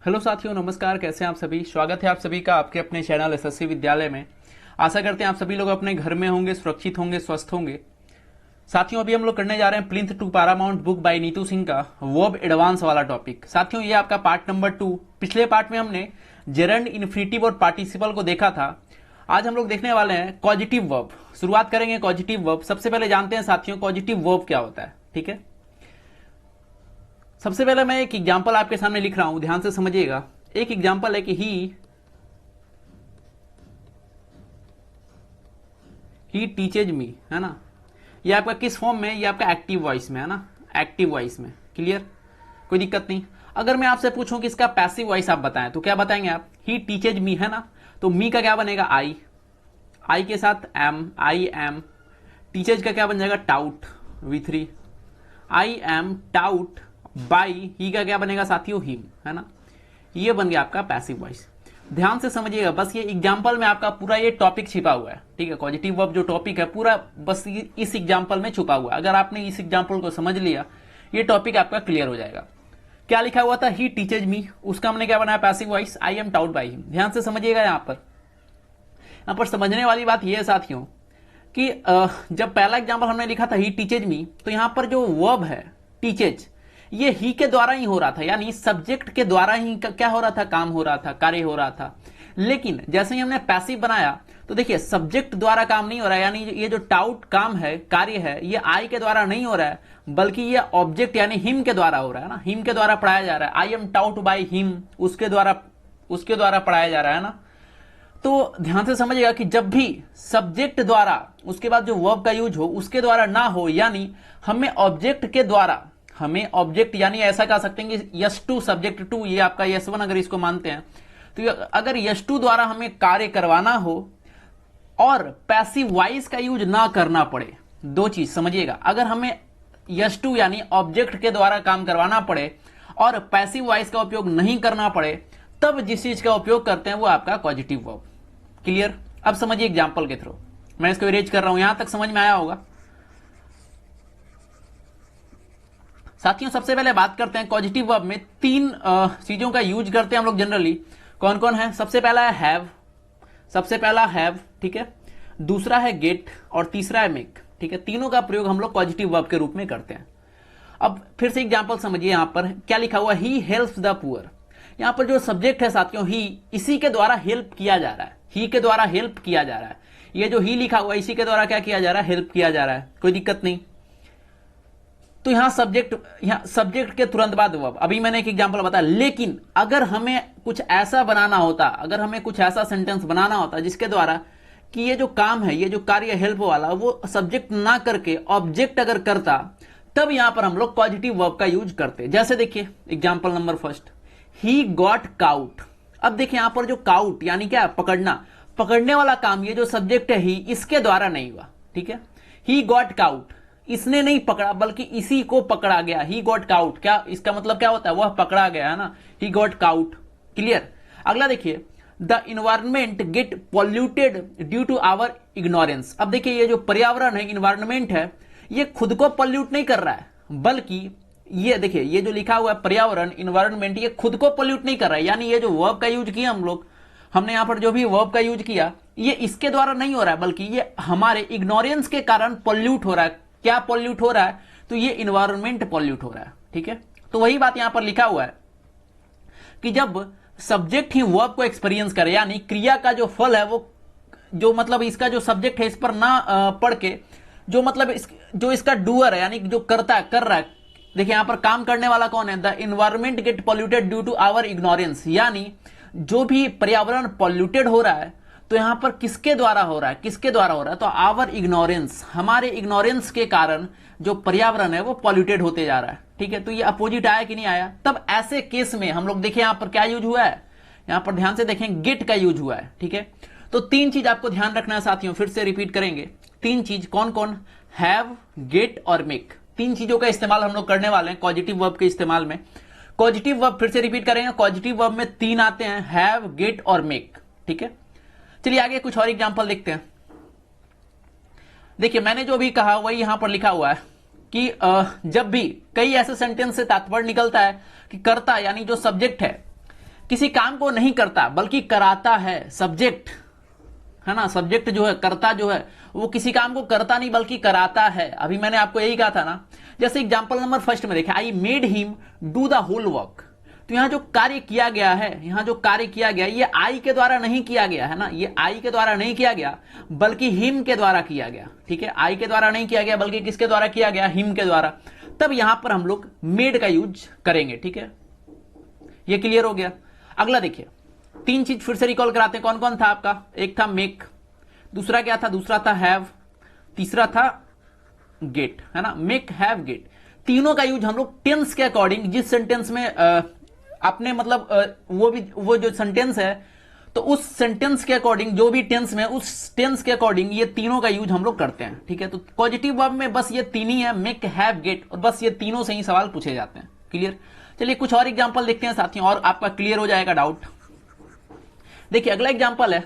Hello साथियों, नमस्कार। कैसे हैं आप सभी? स्वागत है आप सभी का आपके अपने चैनल एसएससी विद्यालय में। आशा करते हैं आप सभी लोग अपने घर में होंगे, सुरक्षित होंगे, स्वस्थ होंगे। साथियों, अभी हम लोग करने जा रहे हैं plinth to paramount book by Neetu Singh का वर्ब एडवांस वाला टॉपिक। साथियों, ये आपका पार्ट नंबर 2। पिछले पार्ट में हमने जेरंड, इन्फिनिटिव और पार्टिसिपल को देखा था। आज हम लोग देखने वाले हैं कॉजिटिव वर्ब। शुरुआत करेंगे कॉजिटिव वर्ब। सबसे पहले जानते हैं साथियों कॉजिटिव वर्ब क्या होता है। ठीक है, सबसे पहले मैं एक एग्जांपल आपके सामने लिख रहा हूं, ध्यान से समझिएगा। एक एग्जांपल है कि ही टीचेज मी, है ना। ये आपका किस फॉर्म में? ये आपका एक्टिव वॉइस में है ना, एक्टिव वॉइस में। क्लियर, कोई दिक्कत नहीं। अगर मैं आपसे पूछूं कि इसका पैसिव वॉइस आप बताएं तो क्या बताएंगे आप? ही टीचेज मी, है ना। तो मी का क्या बनेगा? आई। आई के साथ एम, आई एम। टीचेज का क्या बन जाएगा? Taught, V3। I am taught by, he का क्या बनेगा साथियों? हिम, है ना। ये बन गया आपका पैसिव वॉइस। ध्यान से समझिएगा, बस ये एग्जांपल में आपका पूरा ये टॉपिक छिपा हुआ है। ठीक है, पॉजिटिव वर्ब जो टॉपिक है पूरा बस इस एग्जांपल में छुपा हुआ है। अगर आपने इस एग्जांपल को समझ लिया, ये टॉपिक आपका क्लियर हो जाएगा। क्या लिखा हुआ था? ही टीचेज मी, उसका हमने क्या बनाया? Passive voice. I am taught by him. ध्यान से समझिएगा, यहां पर समझने वाली बात यह है साथियों कि जब पहला एग्जाम्पल हमने लिखा था ही टीचेज मी, तो यहां पर जो वर्ब है टीचेज, ये ही के द्वारा ही हो रहा था, यानी सब्जेक्ट के द्वारा ही क्या हो रहा था? काम हो रहा था, कार्य हो रहा था। लेकिन जैसे ही हमने पैसिव बनाया तो देखिए सब्जेक्ट द्वारा काम नहीं हो रहा है, यानी ये जो टाउट काम है, कार्य है, ये आई के द्वारा नहीं हो रहा है, बल्कि ये ऑब्जेक्ट यानी हिम के द्वारा हो रहा है ना। हिम के द्वारा पढ़ाया जा रहा है। आई एम टाउट बाई हिम, उसके द्वारा पढ़ाया जा रहा है ना। तो ध्यान से समझिएगा कि जब भी सब्जेक्ट द्वारा उसके बाद जो वर्ब का यूज हो उसके द्वारा ना हो, यानी हमें ऑब्जेक्ट के द्वारा, हमें ऑब्जेक्ट यानी ऐसा कह सकते हैं कि यस टू सब्जेक्ट टू, ये आपका यस वन अगर इसको मानते हैं तो अगर यस टू द्वारा हमें कार्य करवाना हो और पैसिव वॉइस का यूज ना करना पड़े, दो चीज समझिएगा। अगर हमें यस टू यानी ऑब्जेक्ट के द्वारा काम करवाना पड़े और पैसिव वॉइस का उपयोग नहीं करना पड़े, तब जिस चीज का उपयोग करते हैं वो आपका पॉजिटिव वर्ब। क्लियर? अब समझिए एग्जांपल के थ्रू। मैं इसको इरेज कर रहा हूं, यहां तक समझ में आया होगा साथियों। सबसे पहले बात करते हैं पॉजिटिव वर्ब में तीन चीजों का यूज करते हैं हम लोग जनरली। कौन कौन है? सबसे पहला है हैव, सबसे पहला हैव, ठीक है। दूसरा है गेट और तीसरा है मेक। ठीक है, तीनों का प्रयोग हम लोग पॉजिटिव वर्ब के रूप में करते हैं। अब फिर से एग्जांपल समझिए, यहां पर क्या लिखा हुआ? He helps the poor. यहां पर जो सब्जेक्ट है साथियों ही, इसी के द्वारा हेल्प किया जा रहा है, ही के द्वारा हेल्प किया जा रहा है। ये जो ही लिखा हुआ है इसी के द्वारा क्या किया जा रहा है? हेल्प किया जा रहा है। कोई दिक्कत नहीं। तो यहां सब्जेक्ट के तुरंत बाद वर्ब। अभी मैंने एक एग्जांपल बताया, लेकिन अगर हमें कुछ ऐसा बनाना होता, अगर हमें कुछ ऐसा सेंटेंस बनाना होता जिसके द्वारा कि ये जो काम है, ये जो कार्य हेल्प वाला, वो सब्जेक्ट ना करके ऑब्जेक्ट अगर करता, तब यहां पर हम लोग पॉजिटिव वर्ब का यूज करते। जैसे देखिए एग्जांपल नंबर फर्स्ट, ही गॉट काउट। अब देखिए यहां पर जो काउट यानी क्या? पकड़ना, पकड़ने वाला काम, ये जो सब्जेक्ट है ही, इसके द्वारा नहीं हुआ। ठीक है, ही गॉट काउट, इसने नहीं पकड़ा बल्कि इसी को पकड़ा गया। ही गॉट काउट, क्या इसका मतलब क्या होता है? वह पकड़ा गया, है ना। He got caught. क्लियर? अगला देखिए, the environment get polluted due to our ignorance. अब देखिए ये जो पर्यावरण है, इन्वायरमेंट है, ये खुद को पॉल्यूट नहीं कर रहा है, बल्कि ये देखिए ये जो लिखा हुआ है पर्यावरण, इन्वायरमेंट, ये खुद को पॉल्यूट नहीं कर रहा है। यानी ये जो वर्ब का यूज किया हम लोग, हमने यहां पर जो भी वर्ब का यूज किया, ये इसके द्वारा नहीं हो रहा है, बल्कि ये हमारे इग्नोरेंस के कारण पॉल्यूट हो रहा है। क्या पॉल्यूट हो रहा है? तो ये इन्वायरमेंट पॉल्यूट हो रहा है। ठीक है, तो वही बात यहां पर लिखा हुआ है कि जब सब्जेक्ट ही वर्ब को एक्सपीरियंस करे, यानी क्रिया का जो फल है वो, जो मतलब इसका जो सब्जेक्ट है इस पर ना पढ़ के, जो मतलब जो इसका डूअर है यानी जो करता है, कर रहा है। देखिए यहां पर काम करने वाला कौन है? The environment get polluted due to our ignorance, यानी जो भी पर्यावरण पॉल्यूटेड हो रहा है, तो यहां पर किसके द्वारा हो रहा है? किसके द्वारा हो रहा है? तो आवर इग्नोरेंस, हमारे इग्नोरेंस के कारण जो पर्यावरण है वो पॉल्यूटेड होते जा रहा है। ठीक है, तो ये अपोजिट आया कि नहीं आया? तब ऐसे केस में हम लोग देखिए यहां पर क्या यूज हुआ है, यहां पर ध्यान से देखें गेट का यूज हुआ है। ठीक है, तो तीन चीज आपको ध्यान रखना है साथियों, फिर से रिपीट करेंगे। तीन चीज कौन कौन? हैव, गेट और मेक। तीन चीजों का इस्तेमाल हम लोग करने वाले हैं पॉजिटिव वर्ब के इस्तेमाल में। पॉजिटिव वर्ब फिर से रिपीट करेंगे, पॉजिटिव वर्ब में तीन आते हैं, हैव, गेट और मेक। ठीक है, चलिए आगे कुछ और एग्जांपल देखते हैं। देखिए मैंने जो भी कहा वही यहां पर लिखा हुआ है कि जब भी कई ऐसे सेंटेंस से तात्पर्य निकलता है कि कर्ता यानी जो सब्जेक्ट है, किसी काम को नहीं करता बल्कि कराता है, सब्जेक्ट है ना, सब्जेक्ट जो है, कर्ता जो है, वो किसी काम को करता नहीं बल्कि कराता है। अभी मैंने आपको यही कहा था ना, जैसे एग्जांपल नंबर फर्स्ट में देखें, I made him do the whole work. तो यहां जो कार्य किया गया है, यहां जो कार्य किया गया, ये आई के द्वारा नहीं किया गया है ना, ये आई के द्वारा नहीं किया गया बल्कि हिम के द्वारा किया गया। ठीक है, आई के द्वारा नहीं किया गया बल्कि किसके द्वारा किया गया, हिम के द्वारा। तब यहां पर हम लोग मेड का यूज करेंगे। ठीक है, ये क्लियर हो गया। अगला देखिए, तीन चीज फिर से रिकॉल कराते हैं। कौन कौन था आपका, एक था मेक, दूसरा क्या था, दूसरा था हैव, तीसरा था गेट, है ना, मेक, हैव, गेट। तीनों का यूज हम लोग टेंस के अकॉर्डिंग, जिस सेंटेंस में अपने मतलब वो जो सेंटेंस है, तो उस सेंटेंस के अकॉर्डिंग, जो भी टेंस में, उस टेंस के अकॉर्डिंग ये तीनों का यूज हम लोग करते हैं। ठीक है, तो पॉजिटिव वर्ब में बस ये तीन ही है, मेक, हैव, गेट, और बस ये तीनों से ही सवाल पूछे जाते हैं। क्लियर। चलिए कुछ और एग्जांपल देखते हैं साथियों, और आपका क्लियर हो जाएगा डाउट। देखिए अगला एग्जांपल है,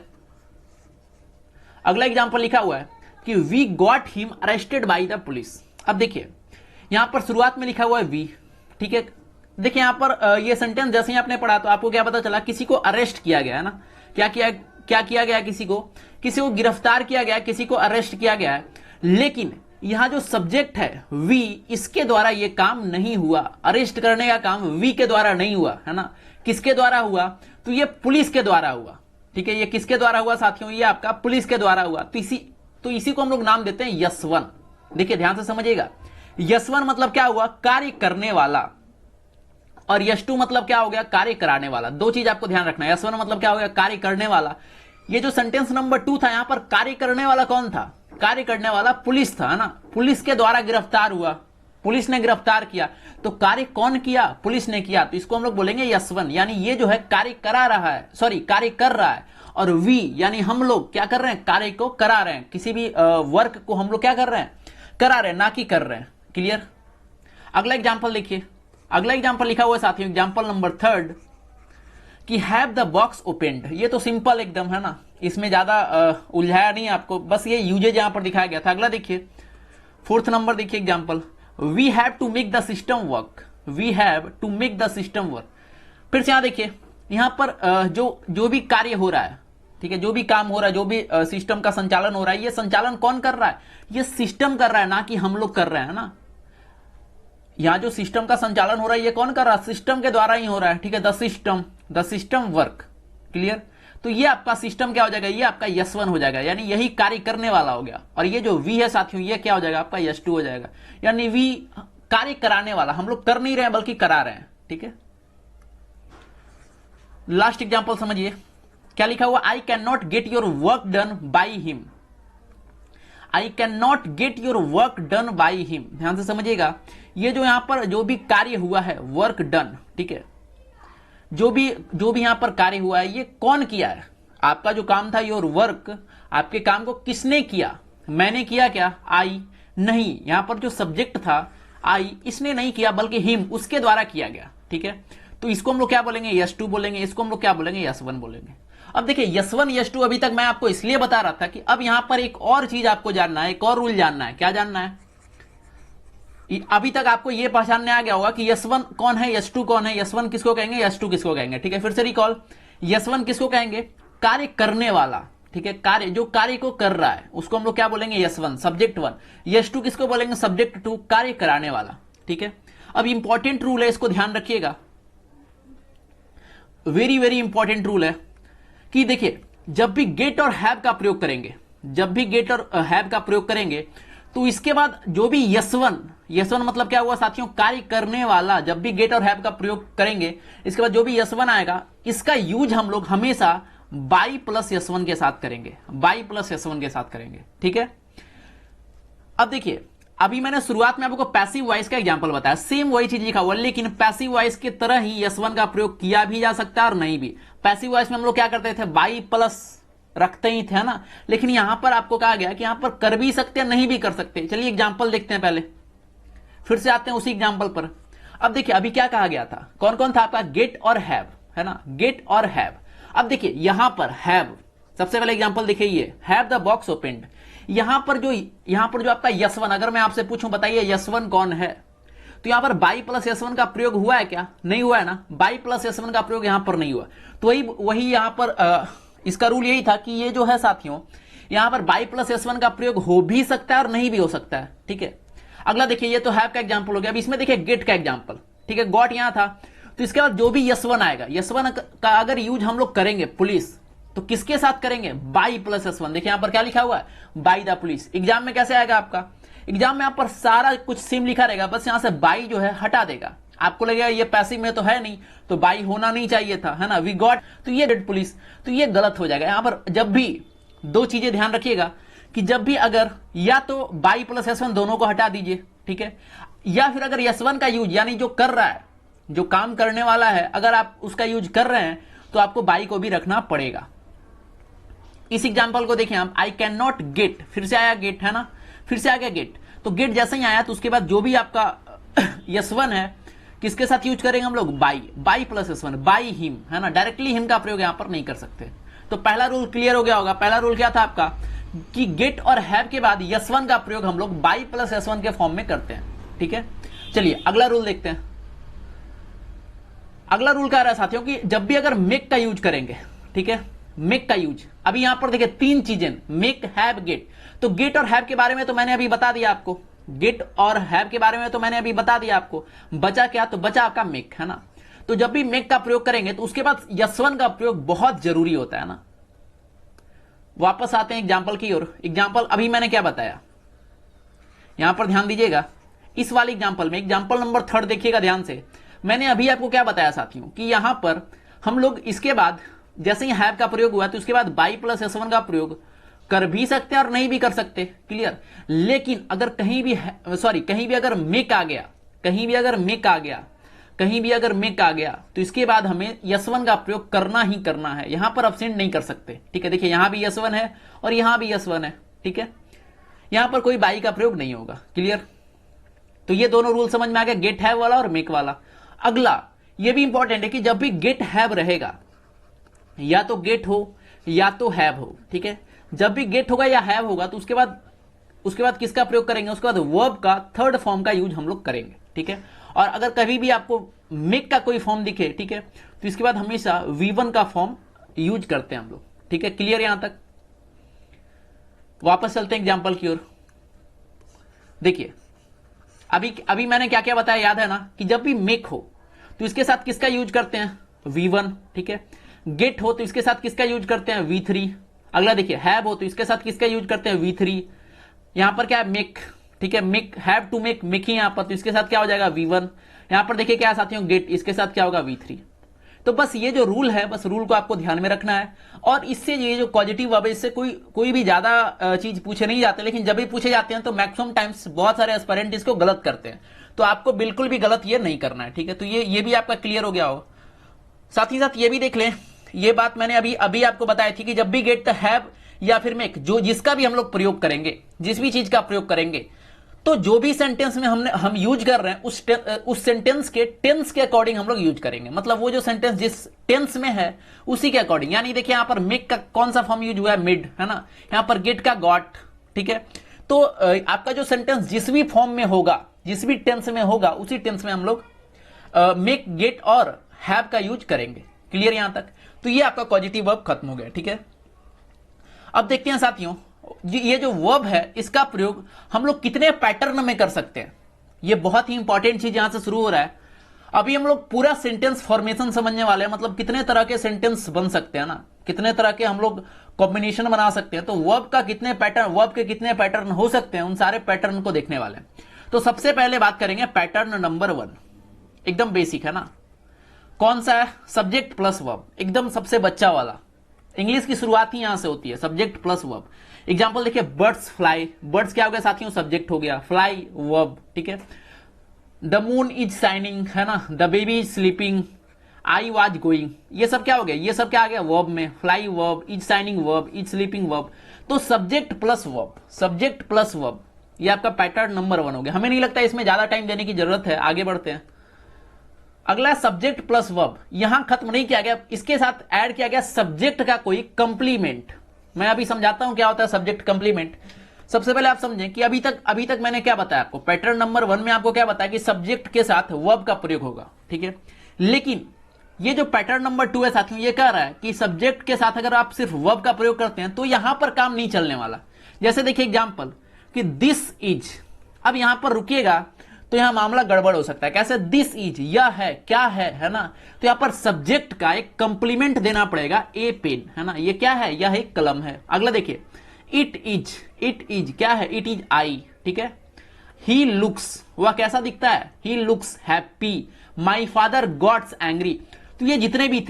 अगला एग्जांपल लिखा हुआ है कि we got him arrested by the police. अब देखिए यहां पर शुरुआत में लिखा हुआ है वी। ठीक है, देखिए यहां पर ये सेंटेंस जैसे ही आपने पढ़ा तो आपको क्या पता चला, किसी को अरेस्ट किया गया है ना, क्या किया गया, किसी को गिरफ्तार किया गया, किसी को अरेस्ट किया गया है। लेकिन यहां जो सब्जेक्ट है वी, इसके द्वारा ये काम नहीं हुआ, अरेस्ट करने का काम वी के द्वारा नहीं हुआ, है ना, किसके द्वारा हुआ, तो ये पुलिस के द्वारा हुआ। ठीक है, ये किसके द्वारा हुआ साथियों, ये आपका पुलिस के द्वारा हुआ। तो इसी को हम लोग नाम देते हैं यस1। देखिए ध्यान से समझिएगा, यस1 मतलब क्या हुआ, कार्य करने वाला, और यस2 मतलब क्या हो गया, कार्य कराने वाला। दो चीज आपको ध्यान रखना है, यस1 मतलब क्या हो गया, कार्य करने वाला। ये जो सेंटेंस नंबर 2 था, यहां पर कार्य करने वाला कौन था, कार्य करने वाला पुलिस था, है ना, पुलिस के द्वारा गिरफ्तार हुआ, पुलिस ने गिरफ्तार किया। तो कार्य कौन किया, पुलिस ने किया, तो इसको हम लोग बोलेंगे यस1। यानी ये जो है कार्य करा रहा है, सॉरी कार्य कर रहा है, और वी यानी हम लोग क्या कर रहे हैं, कार्य को करा रहे हैं, किसी भी वर्क को हम लोग क्या कर रहे हैं, करा रहे हैं, ना कि कर रहे हैं। क्लियर। अगला एग्जांपल देखिए, अगला एग्जांपल लिखा हुआ है साथियों, एग्जांपल नंबर 3 कि हैव द बॉक्स ओपेंड। ये तो सिंपल एकदम है ना, इसमें ज्यादा उलझाया नहीं आपको, बस ये यूजेज यहां पर दिखाया गया था। अगला देखिए 4th नंबर देखिए example, we have to make the system work, we have to make the system work. फिर से यहां देखिए, यहां पर जो भी कार्य हो रहा है, ठीक है, जो भी काम हो रहा है, जो भी सिस्टम का संचालन हो रहा है, ये संचालन कौन कर रहा है, ये सिस्टम कर रहा है, ना कि हम लोग कर रहे हैं ना। यहां जो सिस्टम का संचालन हो रहा है ये कौन कर रहा है, सिस्टम के द्वारा ही हो रहा है। ठीक है, द सिस्टम वर्क। क्लियर। तो ये आपका सिस्टम क्या हो जाएगा, ये आपका यस1 हो जाएगा, यानी यही कार्य करने वाला हो गया। और ये जो वी है साथियों, ये क्या हो जाएगा, आपका यस2 हो जाएगा, यानी वी कार्य कराने वाला, हम लोग कर नहीं रहे हैं बल्कि करा रहे हैं। ठीक है, लास्ट एग्जांपल समझिए, क्या लिखा हुआ, I can not get your work done by him, I can not get your work done by him. ध्यान से समझिएगा, ये जो यहां पर जो भी कार्य हुआ है, वर्क डन, ठीक है, जो भी यहां पर कार्य हुआ है, ये कौन किया है, आपका जो काम था योर वर्क, आपके काम को किसने किया, मैंने किया क्या, आई नहीं, यहां पर जो सब्जेक्ट था आई, इसने नहीं किया बल्कि हिम, उसके द्वारा किया गया। ठीक है, तो इसको हम लोग क्या बोलेंगे, यस2 बोलेंगे, इसको हम लोग क्या बोलेंगे, यस1 बोलेंगे। अब देखिए यस1 यस2 अभी तक मैं आपको इसलिए बता रहा था कि अब यहां पर एक और चीज आपको जानना है, एक और रूल जानना है। क्या जानना है, अभी तक आपको यह पहचानने आ गया होगा कि यस1 कौन है, यस2 कौन है, यस1 किसको कहेंगे, यस2 किसको कहेंगे। ठीक है, फिर से रिकॉल, यस1 किसको कहेंगे, कार्य करने वाला। ठीक है, कार्य जो कार्य को कर रहा है उसको हम लोग क्या बोलेंगे, यस1 सब्जेक्ट 1। यस2 किसको बोलेंगे, सब्जेक्ट 2 कार्य कराने वाला। ठीक है, अब इंपॉर्टेंट रूल है, इसको ध्यान रखिएगा, वेरी वेरी इंपॉर्टेंट रूल है कि देखिए जब भी गेट और हैव का प्रयोग करेंगे, जब भी गेट और हैव का प्रयोग करेंगे, तो इसके बाद जो भी यस1 मतलब क्या हुआ साथियों, कार्य करने वाला, जब भी गेट और हैव का प्रयोग करेंगे, इसके बाद जो भी यस1 आएगा, इसका यूज हम लोग हमेशा बाई प्लस यस1 के साथ करेंगे, बाई प्लस यस1 के साथ करेंगे। ठीक है, अब देखिए अभी मैंने शुरुआत में आपको पैसिव वॉइस का एग्जांपल बताया, सेम वही चीज लिखा हुआ, लेकिन पैसिव वॉइस की तरह ही यस1 का प्रयोग किया भी जा सकता है और नहीं भी। पैसिव वॉइस में हम लोग क्या करते थे, बाई प्लस रखते ही थे ना, लेकिन यहां पर आपको कहा गया कि यहां पर कर भी सकते हैं, नहीं भी कर सकते। चलिए एग्जांपल देखते हैं, पहले फिर से आते हैं उसी एग्जांपल पर। अब देखिए अभी क्या कहा गया था, कौन कौन था आपका, गेट और हैव, है ना, गेट और हैव। अब देखिए यहां पर हैव, सबसे पहले एग्जांपल देखिए, ये हैव द बॉक्स ओपेंड। यहां पर जो आपका यस1, अगर मैं आपसे पूछूं बताइए यस1 कौन है, तो यहां पर बाई प्लस S1 का प्रयोग हुआ है क्या? नहीं हुआ है ना, बाई प्लस S1 का प्रयोग यहां पर नहीं हुआ। तो वही यहां पर इसका रूल यही था कि ये जो है साथियों, यहां पर बाई प्लस S1 का प्रयोग हो भी सकता है और नहीं भी हो सकता है, ठीक है। अगला देखिए, ये तो हैव का एग्जाम्पल हो गया। अब इसमें देखिए गेट का एग्जाम्पल, ठीक है। गॉट यहां था, तो इसके बाद जो भी S1 आएगा, S1 का अगर यूज हम लोग करेंगे पुलिस, तो किसके साथ करेंगे? By plus S1। देखिए यहां पर क्या लिखा हुआ है? By the police. एग्जाम में कैसे आएगा आपका? एग्जाम में यहां पर सारा कुछ सेम लिखा रहेगा, बस यहां से बाई जो है हटा देगा। आपको लगेगा ये पैसिव में तो है नहीं, तो बाई होना नहीं चाहिए था, है ना, वी गॉट, तो ये डेड पुलिस, तो ये गलत हो जाएगा। यहां पर जब भी दो चीजें ध्यान रखिएगा कि जब भी अगर या तो बाई प्लस S1 दोनों को हटा दीजिए, ठीक है, या फिर अगर S1 का यूज यानी जो कर रहा है, जो काम करने वाला है, अगर आप उसका यूज कर रहे हैं तो आपको बाई को भी रखना पड़ेगा। इस एग्जांपल को देखिए आप, आई कैन नॉट गेट, फिर से आया गेट, है ना, फिर से आ गया गेट। तो गेट जैसे ही आया तो उसके बाद जो भी आपका S1 है, किसके साथ यूज करेंगे हम लोग? By, by plus S1, by him, है ना, डायरेक्टली हिम का प्रयोग यहां पर नहीं कर सकते। तो पहला रूल क्लियर हो गया होगा। पहला रूल क्या था आपका कि गेट और हैव के बाद S1 का प्रयोग हम लोग बाई प्लस S1 के फॉर्म में करते हैं, ठीक है। चलिए अगला रूल देखते हैं। अगला रूल क्या रहा है साथियों कि जब भी अगर मेक का यूज करेंगे, ठीक है, मेक का यूज, अभी यहां पर देखिए तीन चीजें, मेक, हैव, गेट। तो गेट और हैव के बारे में तो मैंने अभी बता दिया आपको, गेट और हैव के बारे में तो मैंने अभी बता दिया आपको। बचा क्या? तो बचा आपका मेक, है ना। तो जब भी मेक का प्रयोग करेंगे तो उसके बाद S1 का प्रयोग बहुत जरूरी होता है ना। वापस आते हैं एग्जाम्पल की ओर। एग्जाम्पल अभी मैंने क्या बताया, यहां पर ध्यान दीजिएगा। इस वाले एग्जाम्पल में, एग्जाम्पल नंबर 3 देखिएगा ध्यान से। मैंने अभी आपको क्या बताया साथियों कि यहां पर हम लोग इसके बाद जैसे ही हैव का प्रयोग हुआ तो उसके बाद बाई प्लस S1 का प्रयोग कर भी सकते हैं और नहीं भी कर सकते, क्लियर। लेकिन अगर कहीं भी अगर मेक आ गया, कहीं भी अगर मेक आ गया तो इसके बाद हमें S1 का प्रयोग करना ही करना है, यहां पर अब्सेंट नहीं कर सकते, ठीक है। देखिए यहां भी S1 है और यहां भी S1 है, ठीक है। यहां पर कोई बाई का प्रयोग नहीं होगा, क्लियर। तो ये दोनों रूल समझ में आ गया, गेट हैव वाला और मेक वाला। अगला ये भी इंपॉर्टेंट है कि जब भी गेट हैव रहेगा, या तो गेट हो या तो हैव हो, ठीक है। जब भी गेट होगा या हैव होगा तो उसके बाद किसका प्रयोग करेंगे? उसके बाद वर्ब का थर्ड फॉर्म का यूज हम लोग करेंगे, ठीक है। और अगर कभी भी आपको मेक का कोई फॉर्म दिखे, ठीक है, तो इसके बाद हमेशा V1 का फॉर्म यूज करते हैं हम लोग, ठीक है। क्लियर यहां तक? वापस चलते हैं एग्जाम्पल की ओर। देखिए अभी मैंने क्या क्या बताया, याद है ना, कि जब भी मेक हो तो इसके साथ किसका यूज करते हैं? V1, ठीक है। गेट हो तो इसके साथ किसका यूज करते हैं? V3। अगला देखिए हैव हो तो इसके साथ किसका यूज करते हैं? V3। यहां पर क्या है? मेक, ठीक है, make, have to make, make ही यहां पर, तो इसके साथ क्या हो जाएगा? V1। यहां पर देखिए क्या है साथियों? गेट, इसके साथ क्या होगा? V3। तो बस ये जो रूल है, बस रूल को आपको ध्यान में रखना है। और इससे ये जो पॉजिटिव वर्ब है, इससे कोई भी ज्यादा चीज पूछे नहीं जाते, लेकिन जब भी पूछे जाते हैं तो मैक्सिमम टाइम्स बहुत सारे एस्पिरेंट इसको गलत करते हैं। तो आपको बिल्कुल भी गलत ये नहीं करना है, ठीक है। तो ये भी आपका क्लियर हो गया हो। साथ ही साथ ये भी देख लें, ये बात मैंने अभी आपको बताई थी कि जब भी गेट हैव या फिर मेक, जिसका भी हम लोग प्रयोग करेंगे, जिस भी चीज का प्रयोग करेंगे, तो जो भी सेंटेंस में हम यूज कर रहे हैं उस सेंटेंस के टेंस के अकॉर्डिंग हम लोग यूज करेंगे। मतलब वो जो सेंटेंस जिस टेंस में है उसी के अकॉर्डिंग। यानी देखिए यहां पर मेक का कौन सा फॉर्म यूज हुआ है? मिड, है ना। यहां पर गेट का गॉट, ठीक है। तो आपका जो सेंटेंस जिस भी फॉर्म में होगा, जिस भी टेंस में होगा, उसी टेंस में हम लोग मेक, गेट और हैव का यूज करेंगे। क्लियर यहां तक? तो ये आपका पॉजिटिव वर्ब खत्म हो गया, ठीक है। अब देखते हैं साथियों, ये जो वर्ब है इसका प्रयोग हम लोग कितने पैटर्न में कर सकते हैं। ये बहुत ही इंपॉर्टेंट चीज यहां से शुरू हो रहा है। अभी हम लोग पूरा सेंटेंस फॉर्मेशन समझने वाले हैं, मतलब कितने तरह के सेंटेंस बन सकते हैं ना, कितने तरह के हम लोग कॉम्बिनेशन बना सकते हैं। तो वर्ब का कितने पैटर्न, वर्ब के कितने पैटर्न हो सकते हैं, उन सारे पैटर्न को देखने वाले हैं। तो सबसे पहले बात करेंगे पैटर्न नंबर 1, एकदम बेसिक है ना। कौन सा है? सब्जेक्ट प्लस वर्ब, एकदम सबसे बच्चा वाला। इंग्लिश की शुरुआत ही यहां से होती है, सब्जेक्ट प्लस वर्ब। एग्जांपल देखिए, बर्ड्स फ्लाई, बर्ड्स क्या हो गया साथियों? सब्जेक्ट हो गया, फ्लाई वर्ब, ठीक है। द मून इज शाइनिंग, है ना, the baby is sleeping, I was going, ये सब क्या हो गया? ये सब क्या आ गया? वर्ब में, fly verb, is shining verb, is sleeping verb. तो subject plus verb, subject plus verb, ये आपका पैटर्न नंबर 1 हो गया। हमें नहीं लगता इसमें ज्यादा टाइम देने की जरूरत है, आगे बढ़ते हैं। अगला सब्जेक्ट प्लस वर्ब, यहां खत्म नहीं किया गया, इसके साथ ऐड किया गया सब्जेक्ट का कोई कंप्लीमेंट। मैं अभी समझाता हूं क्या होता है सब्जेक्ट कंप्लीमेंट। सबसे पहले आप समझें कि अभी तक मैंने क्या बताया आपको, पैटर्न नंबर 1 में आपको क्या बताया कि सब्जेक्ट के साथ वर्ब का प्रयोग होगा, ठीक है। लेकिन ये जो पैटर्न नंबर 2 है साथियों, ये कह रहा है कि सब्जेक्ट के साथ अगर आप सिर्फ वर्ब का प्रयोग करते हैं तो यहां पर काम नहीं चलने वाला। जैसे देखिए एग्जांपल कि दिस इज, अब यहां पर रुकिएगा तो यहां मामला गड़बड़ हो सकता है। कैसे? दिस इज, यह है, क्या है ना। तो यहां पर सब्जेक्ट का एक कंप्लीमेंट देना पड़ेगा, ए पेन, है ना। ये क्या है? यह एक कलम है। अगला देखिए, इट इज क्या है? इट इज आई, ठीक है। ही लुक्स, वह कैसा दिखता है? He looks happy. My father gots angry. तो ये जितने भी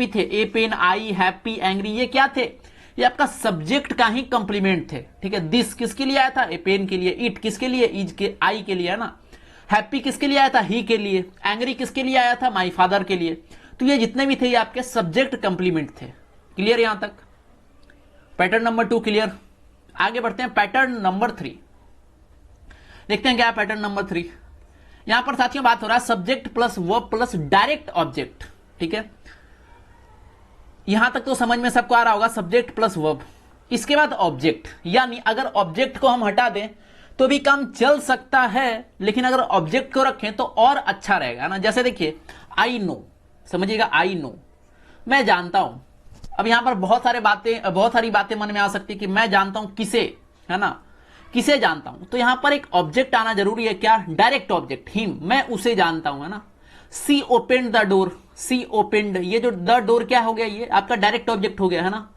थे, ए पेन, आई, हैप्पी, एंग्री, ये क्या थे? ये आपका सब्जेक्ट का ही कंप्लीमेंट थे, ठीक है। दिस किसके लिए आया था? ए पेन के लिए। इट किसके लिए? इज के, आई के लिए, है ना। हैप्पी किसके लिए आया था? ही के लिए। एंग्री किसके लिए आया था? माई फादर के लिए। तो ये जितने भी थे ये आपके सब्जेक्ट कंप्लीमेंट थे। क्लियर यहां तक? Pattern number 2 clear. आगे बढ़ते हैं पैटर्न नंबर 3। देखते हैं क्या है पैटर्न नंबर 3। यहां पर साथियों बात हो रहा है subject plus verb plus direct object, ठीक है। यहां तक तो समझ में सबको आ रहा होगा, सब्जेक्ट प्लस वर्ब, इसके बाद ऑब्जेक्ट। यानी अगर ऑब्जेक्ट को हम हटा दें तो भी काम चल सकता है, लेकिन अगर ऑब्जेक्ट को रखें तो और अच्छा रहेगा ना। जैसे देखिए आई नो, समझिएगा, आई नो, मैं जानता हूं। अब यहां पर बहुत सारी बातें मन में आ सकती कि मैं जानता हूं किसे, है ना, किसे जानता हूं। तो यहां पर एक ऑब्जेक्ट आना जरूरी है। क्या? डायरेक्ट ऑब्जेक्ट, हिम, मैं उसे जानता हूं, है ना। She opened the door, she opened, ये जो द डोर क्या हो गया? ये आपका डायरेक्ट ऑब्जेक्ट हो गया, है ना।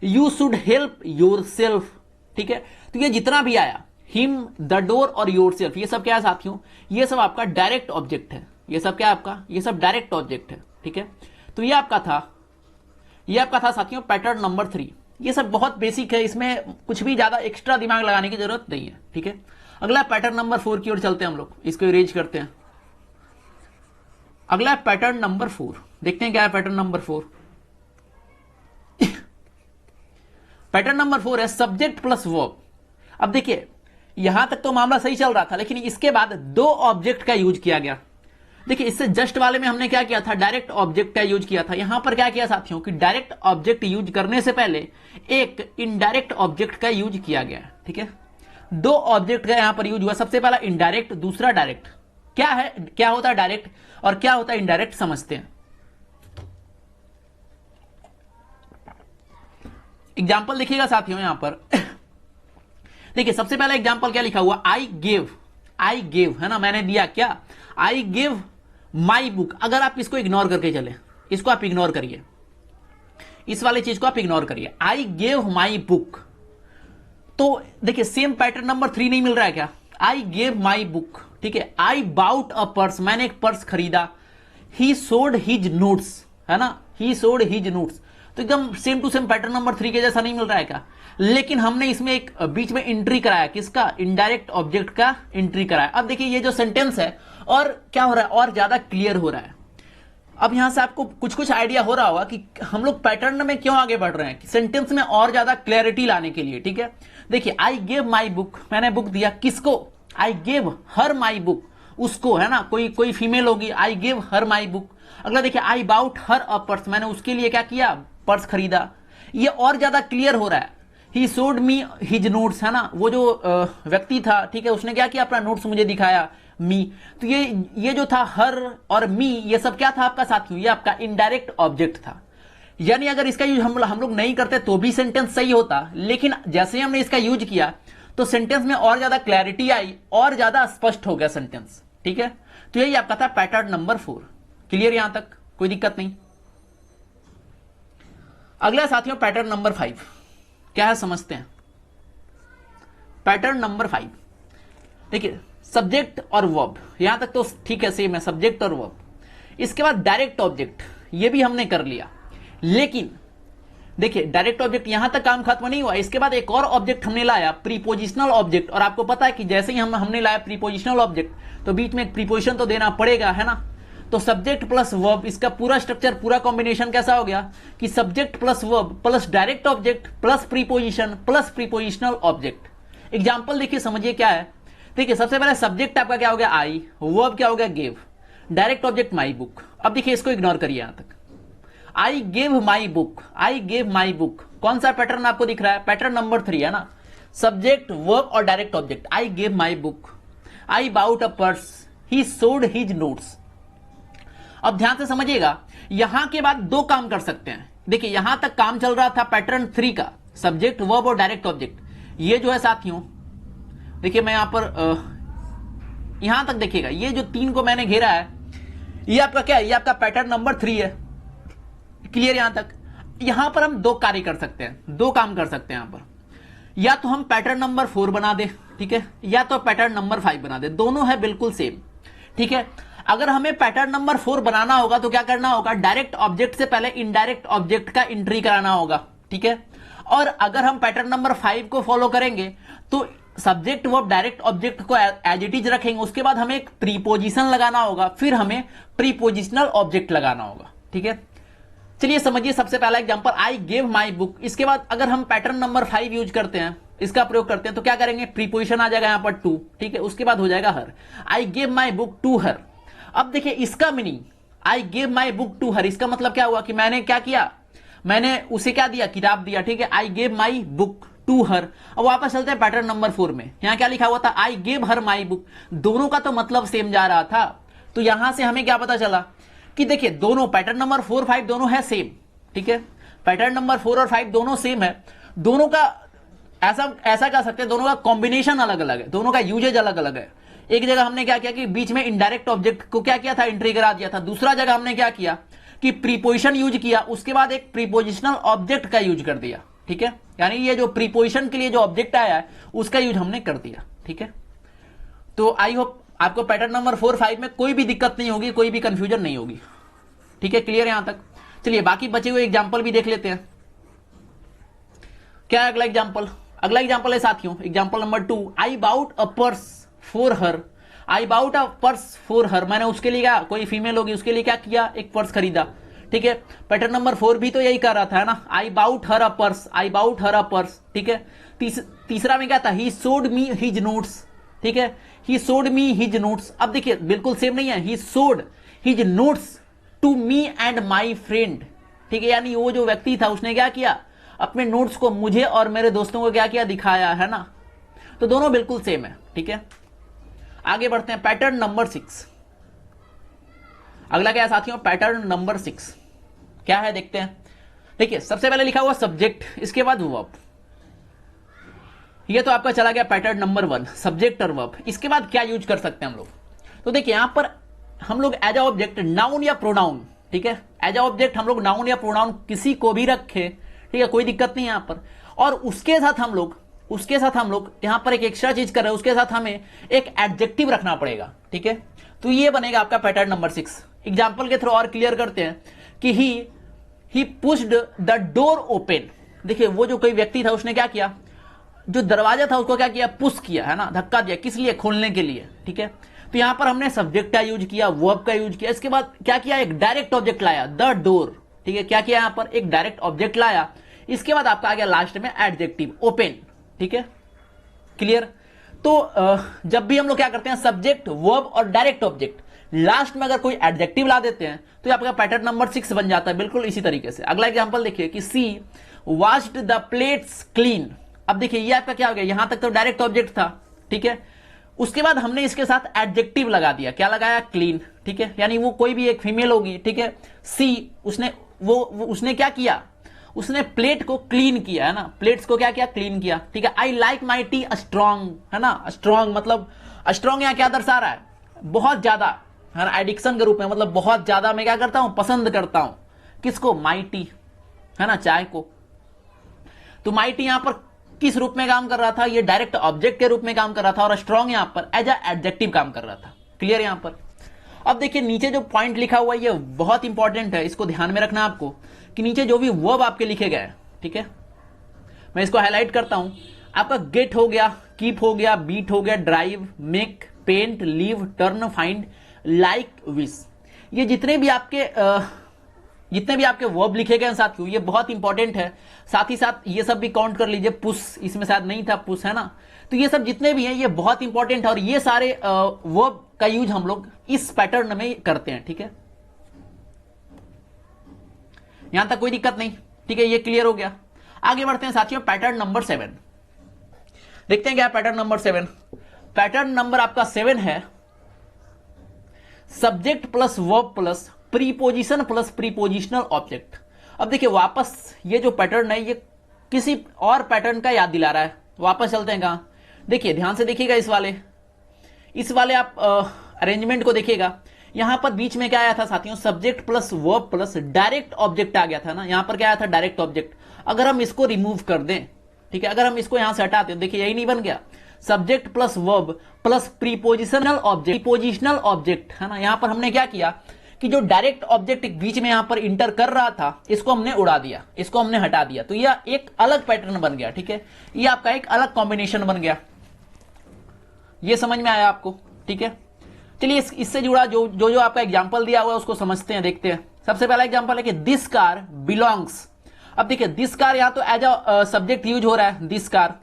You should help your self, ठीक है। तो ये जितना भी आया, हिम, द डोर और योर सेल्फ, ये सब क्या है साथियों? ये सब आपका डायरेक्ट ऑब्जेक्ट है। ये सब क्या है आपका? ये सब डायरेक्ट ऑब्जेक्ट है, ठीक है। तो ये आपका था साथियों पैटर्न नंबर 3। ये सब बहुत बेसिक है, इसमें कुछ भी ज्यादा एक्स्ट्रा दिमाग लगाने की जरूरत नहीं है, ठीक है। अगला पैटर्न नंबर 4 की ओर चलते हैं हम लोग, इसको इरेज करते हैं। अगला पैटर्न नंबर 4, देखते हैं क्या है पैटर्न नंबर 4। पैटर्न नंबर 4 है सब्जेक्ट प्लस वर्ब। अब देखिए यहां तक तो मामला सही चल रहा था, लेकिन इसके बाद 2 ऑब्जेक्ट का यूज किया गया। देखिए इससे जस्ट वाले में हमने क्या किया था? डायरेक्ट ऑब्जेक्ट का यूज किया था। यहां पर क्या किया साथियों कि डायरेक्ट ऑब्जेक्ट यूज करने से पहले एक इनडायरेक्ट ऑब्जेक्ट का यूज किया गया, ठीक है। 2 ऑब्जेक्ट का यहां पर यूज हुआ, सबसे पहला इनडायरेक्ट, दूसरा डायरेक्ट। क्या है, क्या होता है डायरेक्ट और क्या होता है इनडायरेक्ट, समझते हैं। एग्जाम्पल देखिएगा साथियों यहां पर। देखिए सबसे पहला एग्जाम्पल क्या लिखा हुआ? आई गेव, है ना, मैंने दिया। क्या? I give my book. अगर आप इसको इग्नोर करके चले, इसको आप इग्नोर करिए, इस वाली चीज को आप इग्नोर करिए। आई गेव माई बुक। तो देखिए सेम पैटर्न नंबर 3 नहीं मिल रहा है क्या? आई गेव माई बुक, ठीक है। आई बाउट अ पर्स, मैंने एक पर्स खरीदा। ही सोड हिज नोट्स, है ना, ही सोड हिज नोट्स। तो एकदम same to same pattern number 3 के जैसा नहीं मिल रहा है क्या? लेकिन हमने इसमें एक बीच में एंट्री कराया, किसका? इनडायरेक्ट ऑब्जेक्ट का एंट्री कराया। अब देखिए ये जो सेंटेंस है और क्या हो रहा है, और ज्यादा क्लियर हो रहा है। अब यहां से आपको कुछ आइडिया हो रहा होगा कि हम लोग पैटर्न में क्यों आगे बढ़ रहे हैं, सेंटेंस में और ज्यादा क्लैरिटी लाने के लिए, ठीक है। देखिए आई गेव माई बुक, मैंने बुक दिया, किसको? I gave her my book, उसको, है ना, कोई फीमेल होगी। I gave her my book. अगला देखिए आई बाउट हर अ पर्स, मैंने उसके लिए क्या किया? पर्स खरीदा। ये और ज्यादा क्लियर हो रहा है। He showed me his notes, है ना, वो जो व्यक्ति था, ठीक है, उसने क्या किया? अपना नोट्स मुझे दिखाया, मी। तो ये जो था हर और मी, ये सब क्या था आपका साथियों? ये आपका इनडायरेक्ट ऑब्जेक्ट था। यानी अगर इसका यूज हम लोग नहीं करते तो भी सेंटेंस सही होता, लेकिन जैसे हमने इसका यूज किया तो सेंटेंस में और ज्यादा क्लैरिटी आई, और ज्यादा स्पष्ट हो गया सेंटेंस, ठीक है। तो यही आपका था पैटर्न नंबर 4। क्लियर यहां तक? कोई दिक्कत नहीं। अगला साथियों पैटर्न नंबर 5 क्या है, समझते हैं। पैटर्न नंबर 5 देखिए सब्जेक्ट और वर्ब, यहां तक तो ठीक है, सेम है, सब्जेक्ट और वर्ब। इसके बाद डायरेक्ट ऑब्जेक्ट, ये भी हमने कर लिया। लेकिन देखिए डायरेक्ट ऑब्जेक्ट यहां तक काम खत्म नहीं हुआ। इसके बाद एक और ऑब्जेक्ट हमने लाया, प्रीपोजिशनल ऑब्जेक्ट। और आपको पता है कि जैसे ही हमने लाया प्रीपोजिशनल ऑब्जेक्ट तो बीच में एक प्रीपोजिशन तो देना पड़ेगा, है ना। तो सब्जेक्ट प्लस वर्ब, इसका पूरा स्ट्रक्चर, पूरा कॉम्बिनेशन कैसा हो गया कि subject plus verb plus direct object plus preposition plus prepositional object. Example देखिए, समझिए क्या है। देखिए सबसे पहले सब्जेक्ट आपका क्या हो गया? आई, वर्ब क्या हो गया? Give, direct object my book. अब देखिए इसको इग्नोर करिए यहां तक। I give my book, I give my book, कौन सा पैटर्न आपको दिख रहा है? पैटर्न नंबर 3, है ना। सब्जेक्ट, वर्ब और direct object. I gave my book, I bought a purse, he sold his notes. अब ध्यान से समझिएगा, यहां के बाद दो काम कर सकते हैं। देखिए यहां तक काम चल रहा था पैटर्न 3 का, सब्जेक्ट, वर्ब और डायरेक्ट ऑब्जेक्ट। ये जो है साथियों, देखिए मैं यहां पर यहां तक देखिएगा, ये जो 3 को मैंने घेरा है, ये आपका क्या है, ये आपका पैटर्न नंबर 3 है। क्लियर यहां तक? यहां पर हम दो कार्य कर सकते हैं, दो काम कर सकते हैं यहां पर। या तो हम पैटर्न नंबर 4 बना दे, ठीक है, या तो पैटर्न नंबर 5 बना दे, दोनों है बिल्कुल सेम, ठीक है। अगर हमें पैटर्न नंबर 4 बनाना होगा तो क्या करना होगा, डायरेक्ट ऑब्जेक्ट से पहले इनडायरेक्ट ऑब्जेक्ट का एंट्री कराना होगा, ठीक है। और अगर हम पैटर्न नंबर 5 को फॉलो करेंगे तो सब्जेक्ट वर्ब डायरेक्ट ऑब्जेक्ट को एज इट इज रखेंगे, उसके बाद हमें एक प्रीपोजिशन लगाना होगा, फिर हमें प्रीपोजिशनल ऑब्जेक्ट लगाना होगा, ठीक है। चलिए समझिए सबसे पहला example, I gave my book. इसके बाद अगर हम पैटर्न नंबर 5 यूज करते हैं, इसका प्रयोग करते हैं, तो क्या करेंगे, प्रीपोजिशन आ जाएगा यहां पर टू, ठीक है, उसके बाद हो जाएगा her. I gave my book to her. अब देखिए इसका meaning, I gave my book to her, इसका मतलब क्या हुआ कि मैंने क्या किया, मैंने उसे क्या दिया, किताब दिया, ठीक है। I gave my book to her. अब वापस चलते हैं पैटर्न नंबर 4 में, यहां क्या लिखा हुआ था, I gave her my book. दोनों का तो मतलब सेम जा रहा था, तो यहां से हमें क्या पता चला कि देखिए दोनों पैटर्न नंबर 4 5 दोनों है सेम, ठीक है। पैटर्न नंबर 4 और 5 दोनों सेम है, दोनों का ऐसा कह सकते हैं, दोनों का कॉम्बिनेशन अलग अलग है, दोनों का यूजेज अलग अलग है। एक जगह हमने क्या किया कि बीच में इनडायरेक्ट ऑब्जेक्ट को क्या किया था, एंट्री करा दिया था। दूसरा जगह हमने क्या किया कि प्रीपोजिशन यूज किया, उसके बाद एक प्रीपोजिशनल ऑब्जेक्ट का यूज कर दिया, ठीक है। यानी ये जो प्रीपोजिशन के लिए जो ऑब्जेक्ट आया है उसका यूज हमने कर दिया, ठीक है। तो आई होप आपको पैटर्न नंबर 4 5 में कोई भी दिक्कत नहीं होगी, कोई भी कंफ्यूजन नहीं होगी, ठीक है। क्लियर यहां तक? चलिए बाकी बचे हुए एग्जाम्पल भी देख लेते हैं। क्या है अगला एग्जाम्पल? अगला एग्जाम्पल है साथियों, example number 2, I bought a purse for her. I bought a purse for her, मैंने उसके लिए क्या, कोई फीमेल होगी उसके लिए क्या किया, एक पर्स खरीदा, ठीक है। पैटर्न नंबर 4 भी तो यही कर रहा था ना, I bought her a purse, I bought her a purse, ठीक है। तीसरा में क्या था, ही सोड मी हिज नोट्स, ठीक है, ही सोड मी हिज नोट्स। अब देखिए बिल्कुल सेम नहीं है, he sold his notes to me and my friend, ठीक है। यानी वो जो व्यक्ति था उसने क्या किया, अपने नोट्स को मुझे और मेरे दोस्तों को क्या किया, दिखाया, है ना। तो दोनों बिल्कुल सेम है, ठीक है। आगे बढ़ते हैं, पैटर्न नंबर 6। अगला क्या है साथियों, पैटर्न नंबर 6 क्या है देखते हैं। देखिए सबसे पहले लिखा हुआ सब्जेक्ट, इसके बाद वर्ब। ये तो आपका चला गया पैटर्न नंबर 1, सब्जेक्ट और वर्ब। इसके बाद क्या यूज कर सकते हैं हम लोग, तो देखिए यहां पर हम लोग एज अ ऑब्जेक्ट नाउन या प्रोनाउन, ठीक है, एज अ ऑब्जेक्ट हम लोग नाउन या प्रोनाउन किसी को भी रखे, ठीक है, कोई दिक्कत नहीं है यहां पर। और उसके साथ हम लोग यहां पर एक एक्स्ट्रा चीज कर रहे हैं, उसके साथ हमें एक एडजेक्टिव रखना पड़ेगा, ठीक है। तो ये बनेगा आपका पैटर्न नंबर 6। एग्जाम्पल के थ्रू और क्लियर करते हैं कि ही पुश्ड द डोर ओपन। देखिए वो जो कोई व्यक्ति था उसने क्या किया, जो दरवाजा था उसको क्या किया, पुश किया, है ना, धक्का दिया, किस लिए, खोलने के लिए, ठीक है। तो यहां पर हमने सब्जेक्ट का यूज किया, वर्ब का यूज किया, इसके बाद क्या किया, एक डायरेक्ट ऑब्जेक्ट लाया, द डोर, ठीक है। क्या किया यहां पर, एक डायरेक्ट ऑब्जेक्ट लाया, इसके बाद आपका आ गया लास्ट में एडजेक्टिव, ओपन, ठीक है। क्लियर? तो जब भी हम लोग क्या करते हैं, सब्जेक्ट, वर्ब और डायरेक्ट ऑब्जेक्ट, लास्ट में अगर कोई एडजेक्टिव ला देते हैं तो ये आपका पैटर्न नंबर 6 बन जाता है, बिल्कुल इसी तरीके से। अगला एग्जांपल देखिए कि सी वॉश्ड द प्लेट्स क्लीन। अब देखिए ये आपका क्या हो गया, यहां तक तो डायरेक्ट ऑब्जेक्ट था, ठीक है। उसके बाद हमने इसके साथ एडजेक्टिव लगा दिया, क्या लगाया, क्लीन, ठीक है। यानी वो कोई भी एक फीमेल होगी, ठीक है। सी उसने क्या किया, उसने प्लेट को क्लीन किया, है ना, प्लेट्स को क्या किया, क्लीन किया, ठीक है। I like my T strong, है ना, स्ट्रॉन्ग मतलब स्ट्रॉन्ग यहां क्या दर्शा रहा है, बहुत ज्यादा, है ना, एडिक्शन के रूप में, मतलब बहुत ज्यादा मैं क्या करता हूं, पसंद करता हूं, किसको, माई टी, है ना, चाय को। तो माई टी यहां पर किस रूप में काम कर रहा था, ये डायरेक्ट ऑब्जेक्ट के रूप में काम कर रहा था, और स्ट्रॉन्ग यहां पर एज अ एडजेक्टिव काम कर रहा था। क्लियर यहां पर? अब देखिए नीचे जो पॉइंट लिखा हुआ है ये बहुत इंपॉर्टेंट है, इसको ध्यान में रखना आपको, कि नीचे जो भी वर्ब आपके लिखे गए, ठीक है, मैं इसको हाईलाइट करता हूं। आपका गेट हो गया, कीप हो गया, बीट हो गया, drive, make, paint, leave, turn, find, like, wish, ये जितने भी आपके वर्ब लिखे गए हैं साथियों, ये बहुत इंपॉर्टेंट है। साथ ही साथ ये सब भी काउंट कर लीजिए, पुश इसमें शायद नहीं था, पुश, है ना। तो ये सब जितने भी हैं ये बहुत इंपॉर्टेंट है, और ये सारे वर्ब का यूज हम लोग इस पैटर्न में करते हैं, ठीक है। यहां तक कोई दिक्कत नहीं, ठीक है, ये क्लियर हो गया। आगे बढ़ते हैं साथियों, पैटर्न नंबर 7। देखते हैं क्या पैटर्न नंबर 7। पैटर्न नंबर आपका 7 है subject plus verb plus preposition plus prepositional object. अब देखिए वापस ये जो पैटर्न है ये किसी और पैटर्न का याद दिला रहा है। वापस चलते हैं कहां, देखिए ध्यान से देखिएगा इस वाले आप अरेंजमेंट को देखिएगा। यहां पर बीच में क्या आया था साथियों, subject plus verb plus direct object आ गया था ना। यहां पर क्या आया था, डायरेक्ट ऑब्जेक्ट। अगर हम इसको रिमूव कर दें, ठीक है, अगर हम इसको यहां से हटा दें, देखिए यही नहीं बन गया, subject plus verb plus prepositional object, prepositional object है ना। यहां पर हमने क्या किया कि जो डायरेक्ट ऑब्जेक्ट बीच में यहां पर इंटर कर रहा था इसको हमने उड़ा दिया, इसको हमने हटा दिया, तो यह एक अलग पैटर्न बन गया। ठीक है, ये आपका एक अलग कॉम्बिनेशन बन गया। ये समझ में आया आपको? ठीक है, चलिए इससे जुड़ा जो आपका एग्जांपल दिया हुआ है उसको समझते हैं, देखते हैं। सबसे पहला एग्जांपल है कि दिस कार बिलोंग्स। अब देखिए दिस कार यहां तो एज अ सब्जेक्ट यूज हो रहा है, दिस कार।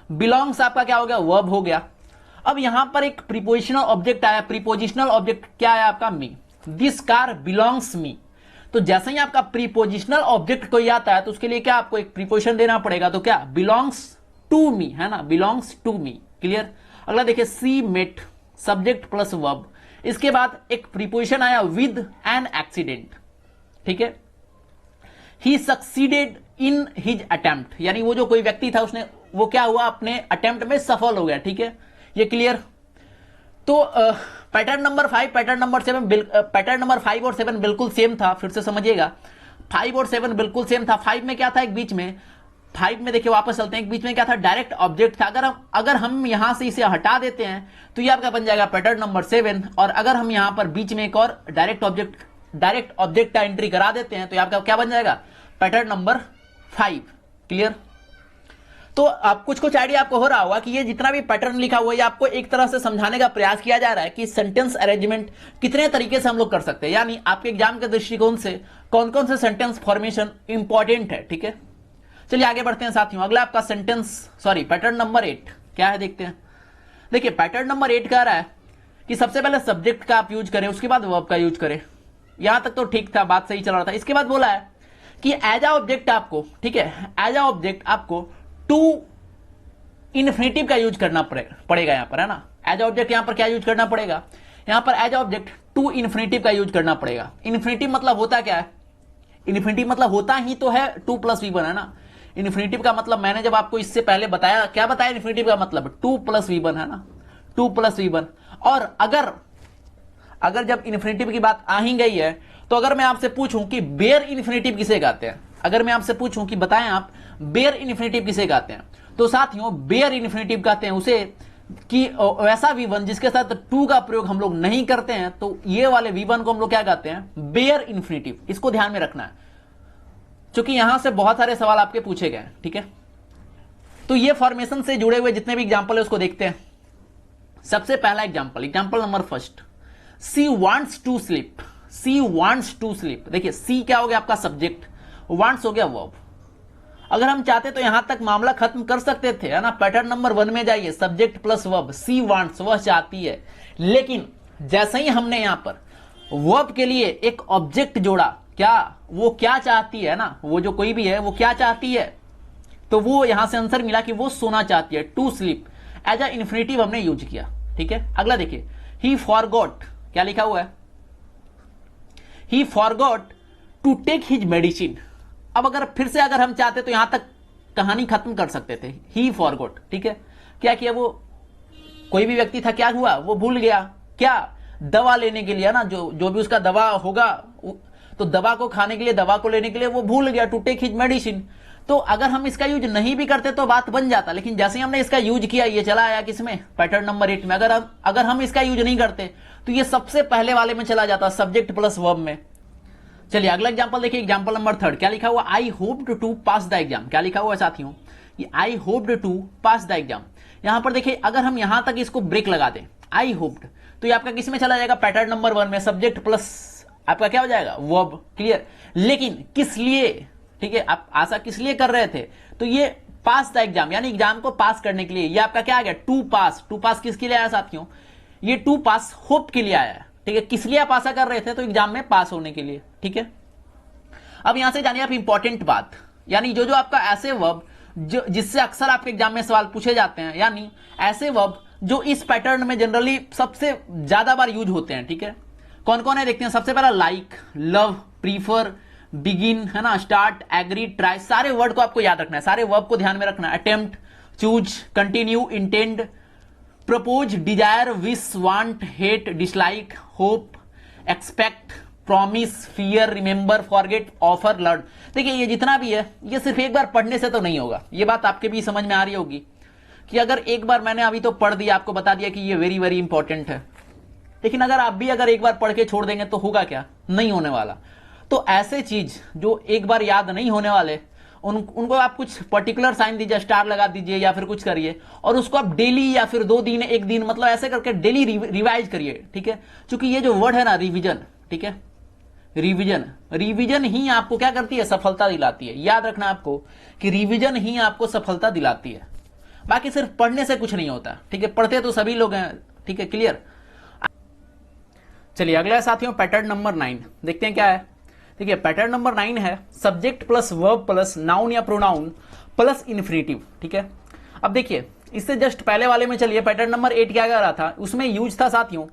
बिलोंग्स आपका क्या हो गया, वर्ब हो गया। अब यहां पर एक प्रीपोजिशनल ऑब्जेक्ट आया, प्रीपोजिशनल ऑब्जेक्ट क्या आया आपका, मी। दिस कार बिलोंग्स मी। तो जैसे ही आपका प्रीपोजिशनल ऑब्जेक्ट कोई आता है तो उसके लिए क्या आपको एक प्रीपोजिशन देना पड़ेगा, तो क्या, बिलोंग्स टू मी, है ना, बिलोंग्स टू मी। क्लियर। अगला देखिए she met, subject plus verb. इसके बाद एक प्रीपोजिशन आया विद एन एक्सीडेंट। ठीक है, ही सक्सीडेड इन हिज अटेम्प्ट, यानी वो जो कोई व्यक्ति था उसने वो क्या हुआ, अपने अटेम्प्ट में सफल हो गया। ठीक है, ये क्लियर। तो pattern number 5, pattern number 7, pattern number 5 और 7 बिल्कुल सेम था। फिर से समझिएगा, 5 और 7 बिल्कुल सेम था। 5 में क्या था, एक बीच में, 5 में देखिए वापस चलते हैं, एक बीच में क्या था, डायरेक्ट ऑब्जेक्ट था। अगर हम यहां से इसे हटा देते हैं तो ये आपका बन जाएगा पैटर्न नंबर 7। और अगर हम यहां पर बीच में एक और डायरेक्ट ऑब्जेक्ट का एंट्री करा देते हैं तो ये आपका क्या बन जाएगा, पैटर्न नंबर 5। क्लियर। तो आप कुछ आइडिया आपको हो रहा होगा कि ये जितना भी पैटर्न लिखा हुआ है आपको एक तरह से समझाने का प्रयास किया जा रहा है कि सेंटेंस अरेंजमेंट कितने तरीके से हम लोग कर सकते हैं, यानी आपके एग्जाम के दृष्टिकोण से कौन कौन से सेंटेंस फॉर्मेशन इंपॉर्टेंट है। ठीक है, चलिए आगे बढ़ते हैं साथियों। अगला आपका पैटर्न नंबर 8 क्या है, देखते हैं। देखिए पैटर्न नंबर 8 कह रहा है कि सबसे पहले सब्जेक्ट का आप यूज करें, उसके बाद वर्ब का यूज करें। यहां तक तो ठीक था, बात सही चल रहा था। इसके बाद बोला है कि एज अ ऑब्जेक्ट आपको, ठीक है, एज अ ऑब्जेक्ट आपको टू इन्फिनिटिव का यूज करना पड़ेगा यहां पर, है ना। एज ऑब्जेक्ट यहां पर क्या यूज करना पड़ेगा, यहां पर एज ऑब्जेक्ट टू इन्फिनिटिव का यूज करना पड़ेगा। इन्फिनिटिव मतलब होता क्या है, इन्फिनिटिव मतलब होता ही तो है 2 + V1, है ना। इन्फिनिटिव का मतलब मैंने जब आपको इससे पहले बताया, क्या बताया इन्फिनिटिव का मतलब, 2 + V1, है ना, 2 + V1। और अगर जब इन्फिनिटिव की बात आ ही गई है तो अगर मैं आपसे पूछूं कि बेयर इन्फिनिटिव किसे कहते हैं, अगर मैं आपसे पूछूं कि बताएं आप बेयर इन्फिनिटिव किसे कहते हैं, तो साथियों बेयर इन्फिनिटिव कहते हैं उसे कि वैसा V1 जिसके साथ 2 का प्रयोग हम लोग नहीं करते हैं, तो ये वाले V1 को हम लोग क्या कहते हैं, बेयर इन्फिनिटिव। इसको ध्यान में रखना है क्योंकि यहां से बहुत सारे सवाल आपके पूछे गए। ठीक है, तो ये फॉर्मेशन से जुड़े हुए जितने भी एग्जांपल है उसको देखते हैं। सबसे पहला example number 1, she wants to sleep. She wants to sleep. देखिए सी क्या हो गया आपका सब्जेक्ट, वांट्स हो गया वर्ब। अगर हम चाहते तो यहां तक मामला खत्म कर सकते थे, है ना। पैटर्न नंबर 1 में जाइए, सब्जेक्ट प्लस वर्ब, सी वांट्स, वह चाहती है। लेकिन जैसे ही हमने यहां पर वर्ब के लिए एक ऑब्जेक्ट जोड़ा, क्या वो क्या चाहती है ना, वो जो कोई भी है वो क्या चाहती है, तो वो यहां से आंसर मिला कि वो सोना चाहती है, to sleep. As a infinitive हमने यूज किया। ठीक है, अगला देखिए, ही फॉरगॉट, क्या लिखा हुआ है, he forgot to take his medicine. अब अगर हम चाहते तो यहां तक कहानी खत्म कर सकते थे, ही फॉरगॉट। ठीक है, क्या किया, वो कोई भी व्यक्ति था, क्या हुआ, वो भूल गया, क्या, दवा लेने के लिए ना, जो भी उसका दवा होगा, तो दवा को खाने के लिए, दवा को लेने के लिए वो भूल गया, टू टेक हिज मेडिसिन। तो अगर हम इसका यूज नहीं भी करते तो बात बन जाता, लेकिन जैसे ही हमने इसका यूज किया ये चला आया किसमें, पैटर्न नंबर 8 में। अगर हम इसका यूज नहीं करते तो ये सबसे पहले वाले में चला जाता, सब्जेक्ट प्लस वर्ब में। चलिए अगला एग्जांपल देखिए, एग्जांपल नंबर 3 क्या लिखा हुआ, I hoped to pass the exam. क्या लिखा हुआ है साथियों, I hoped to pass the exam. यहां पर देखिए अगर हम यहां तक इसको ब्रेक लगा दें, आई होप्ड, तो ये आपका किस में चला जाएगा, पैटर्न नंबर 1 में, सब्जेक्ट प्लस आपका क्या हो जाएगा, वर्ब। क्लियर। लेकिन किस लिए, ठीक है, आप आशा किस लिए कर रहे थे, तो ये पास द एग्जाम, यानी एग्जाम को पास करने के लिए। ये आपका क्या आ गया, टू पास। टू पास किसके लिए आया साथियों, ये टू पास होप के लिए आया। ठीक है, किस लिए आप आशा कर रहे थे, तो एग्जाम में पास होने के लिए। ठीक है, अब यहां से जानिए आप इंपॉर्टेंट बात, यानी जो आपका ऐसे वर्ब जिससे अक्सर आपके एग्जाम में सवाल पूछे जाते हैं, यानी ऐसे वर्ब जो इस पैटर्न में जनरली सबसे ज्यादा बार यूज होते हैं। ठीक है, कौन कौन है देखते हैं। सबसे पहला लाइक, लव, प्रीफर, बिगिन, है ना, स्टार्ट, एग्री, ट्राई। सारे वर्ड को आपको याद रखना है, सारे वर्ब को ध्यान में रखना है। Attempt, choose, continue, intend, propose, desire, wish, want, hate, dislike, hope, expect, promise, fear, remember, forget, offer, learn. देखिए ये जितना भी है ये सिर्फ एक बार पढ़ने से तो नहीं होगा। ये बात आपके भी समझ में आ रही होगी कि अगर एक बार मैंने अभी तो पढ़ दिया, आपको बता दिया कि ये वेरी वेरी इंपॉर्टेंट है, लेकिन अगर आप भी अगर एक बार पढ़ के छोड़ देंगे तो होगा क्या, नहीं होने वाला। तो ऐसे चीज जो एक बार याद नहीं होने वाले उनको आप कुछ पर्टिकुलर साइन दीजिए, स्टार लगा दीजिए या फिर कुछ करिए, और उसको आप डेली या फिर 2 दिन 1 दिन मतलब ऐसे करके डेली रिवाइज करिए। ठीक है, क्योंकि ये जो वर्ड है ना रिवीजन, ठीक है, रिवीजन ही आपको क्या करती है, सफलता दिलाती है। याद रखना आपको कि रिवीजन ही आपको सफलता दिलाती है, बाकी सिर्फ पढ़ने से कुछ नहीं होता। ठीक है, पढ़ते तो सभी लोग हैं। ठीक है, क्लियर। चलिए अगला है साथियों पैटर्न नंबर 9, देखते हैं क्या है। देखिए पैटर्न नंबर 9 है subject plus verb plus noun या प्रोनाउन प्लस इन्फिनिटिव। ठीक है, अब देखिए इससे जस्ट पहले वाले में चलिए, पैटर्न नंबर 8 क्या कर रहा था, उसमें यूज था साथियों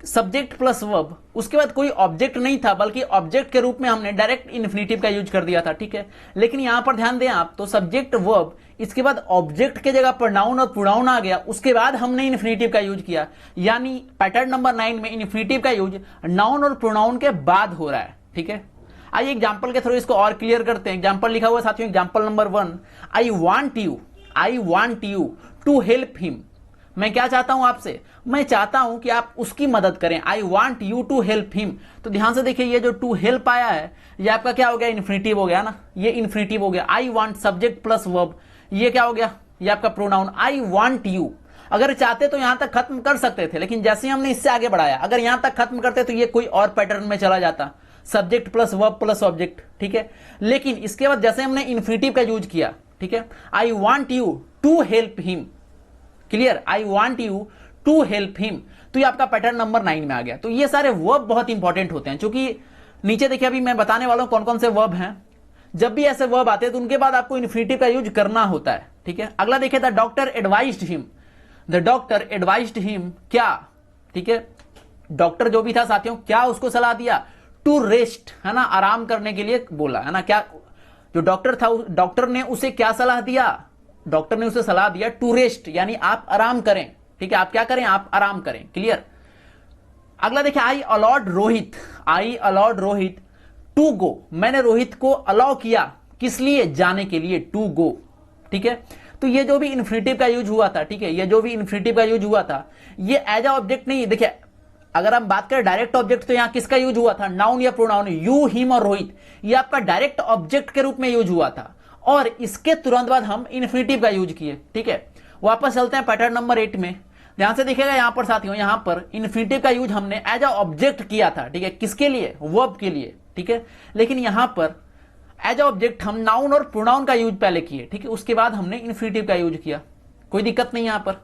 सब्जेक्ट प्लस वर्ब, उसके बाद कोई ऑब्जेक्ट नहीं था, बल्कि ऑब्जेक्ट के रूप में हमने डायरेक्ट इन्फिनिटिव का यूज कर दिया था। ठीक है, लेकिन यहां पर ध्यान दें आप, तो सब्जेक्ट वर्ब, इसके बाद ऑब्जेक्ट के जगह पर नाउन और प्रोनाउन आ गया, उसके बाद हमने इन्फिनिटिव का यूज किया। यानी पैटर्न नंबर 9 में इन्फिनिटिव का यूज नाउन और प्रोनाउन के बाद हो रहा है। ठीक है, आइए एग्जाम्पल के थ्रू इसको और क्लियर करते हैं। एग्जाम्पल लिखा हुआ है साथियों, example number 1, I want you to help him. मैं क्या चाहता हूं आपसे, मैं चाहता हूं कि आप उसकी मदद करें। I want you to help him. तो ध्यान से देखिए ये जो टू हेल्प आया है ये आपका क्या हो गया, इन्फिनिटिव हो गया ना, ये इन्फिनिटिव हो गया। I want subject plus verb, ये क्या हो गया, ये आपका प्रोनाउन। आई वॉन्ट यू, अगर चाहते तो यहां तक खत्म कर सकते थे, लेकिन जैसे हमने इससे आगे बढ़ाया, अगर यहां तक खत्म करते तो ये कोई और पैटर्न में चला जाता, subject plus verb plus object. ठीक है, लेकिन इसके बाद जैसे हमने इन्फिनिटिव का यूज किया, ठीक है, I want you to help him, clear, I want you to help him, तो ये आपका पैटर्न नंबर 9 में आ गया। तो ये सारे वर्ब बहुत इंपॉर्टेंट होते हैं, क्योंकि नीचे देखिए अभी मैं बताने वाला हूं कौन कौन से वर्ब हैं। जब भी ऐसे वर्ब आते हैं तो उनके बाद आपको इन्फिनिटिव का यूज करना होता है। ठीक है, अगला देखिए the doctor advised him, the doctor advised him क्या, ठीक है, डॉक्टर जो भी था साथियों क्या उसको सलाह दिया, टू रेस्ट, है ना, आराम करने के लिए बोला, है ना। क्या जो डॉक्टर था, डॉक्टर ने उसे क्या सलाह दिया, डॉक्टर ने उसे सलाह दिया टू रेस्ट, यानी आप आराम करें। ठीक है, आप क्या करें, आप आराम करें, क्लियर। अगला देखिए I allowed Rohit to go, मैंने रोहित को अलाउ किया, किस लिए, जाने के लिए, टू गो। ठीक है, तो ये जो भी इन्फिनिटिव का यूज हुआ था, ठीक है, ये जो भी इन्फिनिटिव का यूज हुआ था ये एज अ ऑब्जेक्ट नहीं, देखिए अगर हम बात करें डायरेक्ट ऑब्जेक्ट तो यहां किसका यूज हुआ था, नाउन या प्रोनाउन, यू, हिम और रोहित, ये आपका डायरेक्ट ऑब्जेक्ट के रूप में यूज हुआ था, और इसके तुरंत बाद हम इन्फिनिटिव का यूज किए। ठीक है, वापस चलते हैं पैटर्न नंबर 8 में, ध्यान से देखिएगा यहां पर साथियों, यहां पर इन्फिनिटिव का यूज हमने एज अ ऑब्जेक्ट किया था। ठीक है, किसके लिए, वर्ब के लिए। ठीक है, लेकिन यहां पर एज अ ऑब्जेक्ट हम नाउन और प्रोनाउन का यूज पहले किए। ठीक है, उसके बाद हमने इन्फिनिटिव का यूज किया, कोई दिक्कत नहीं यहां पर।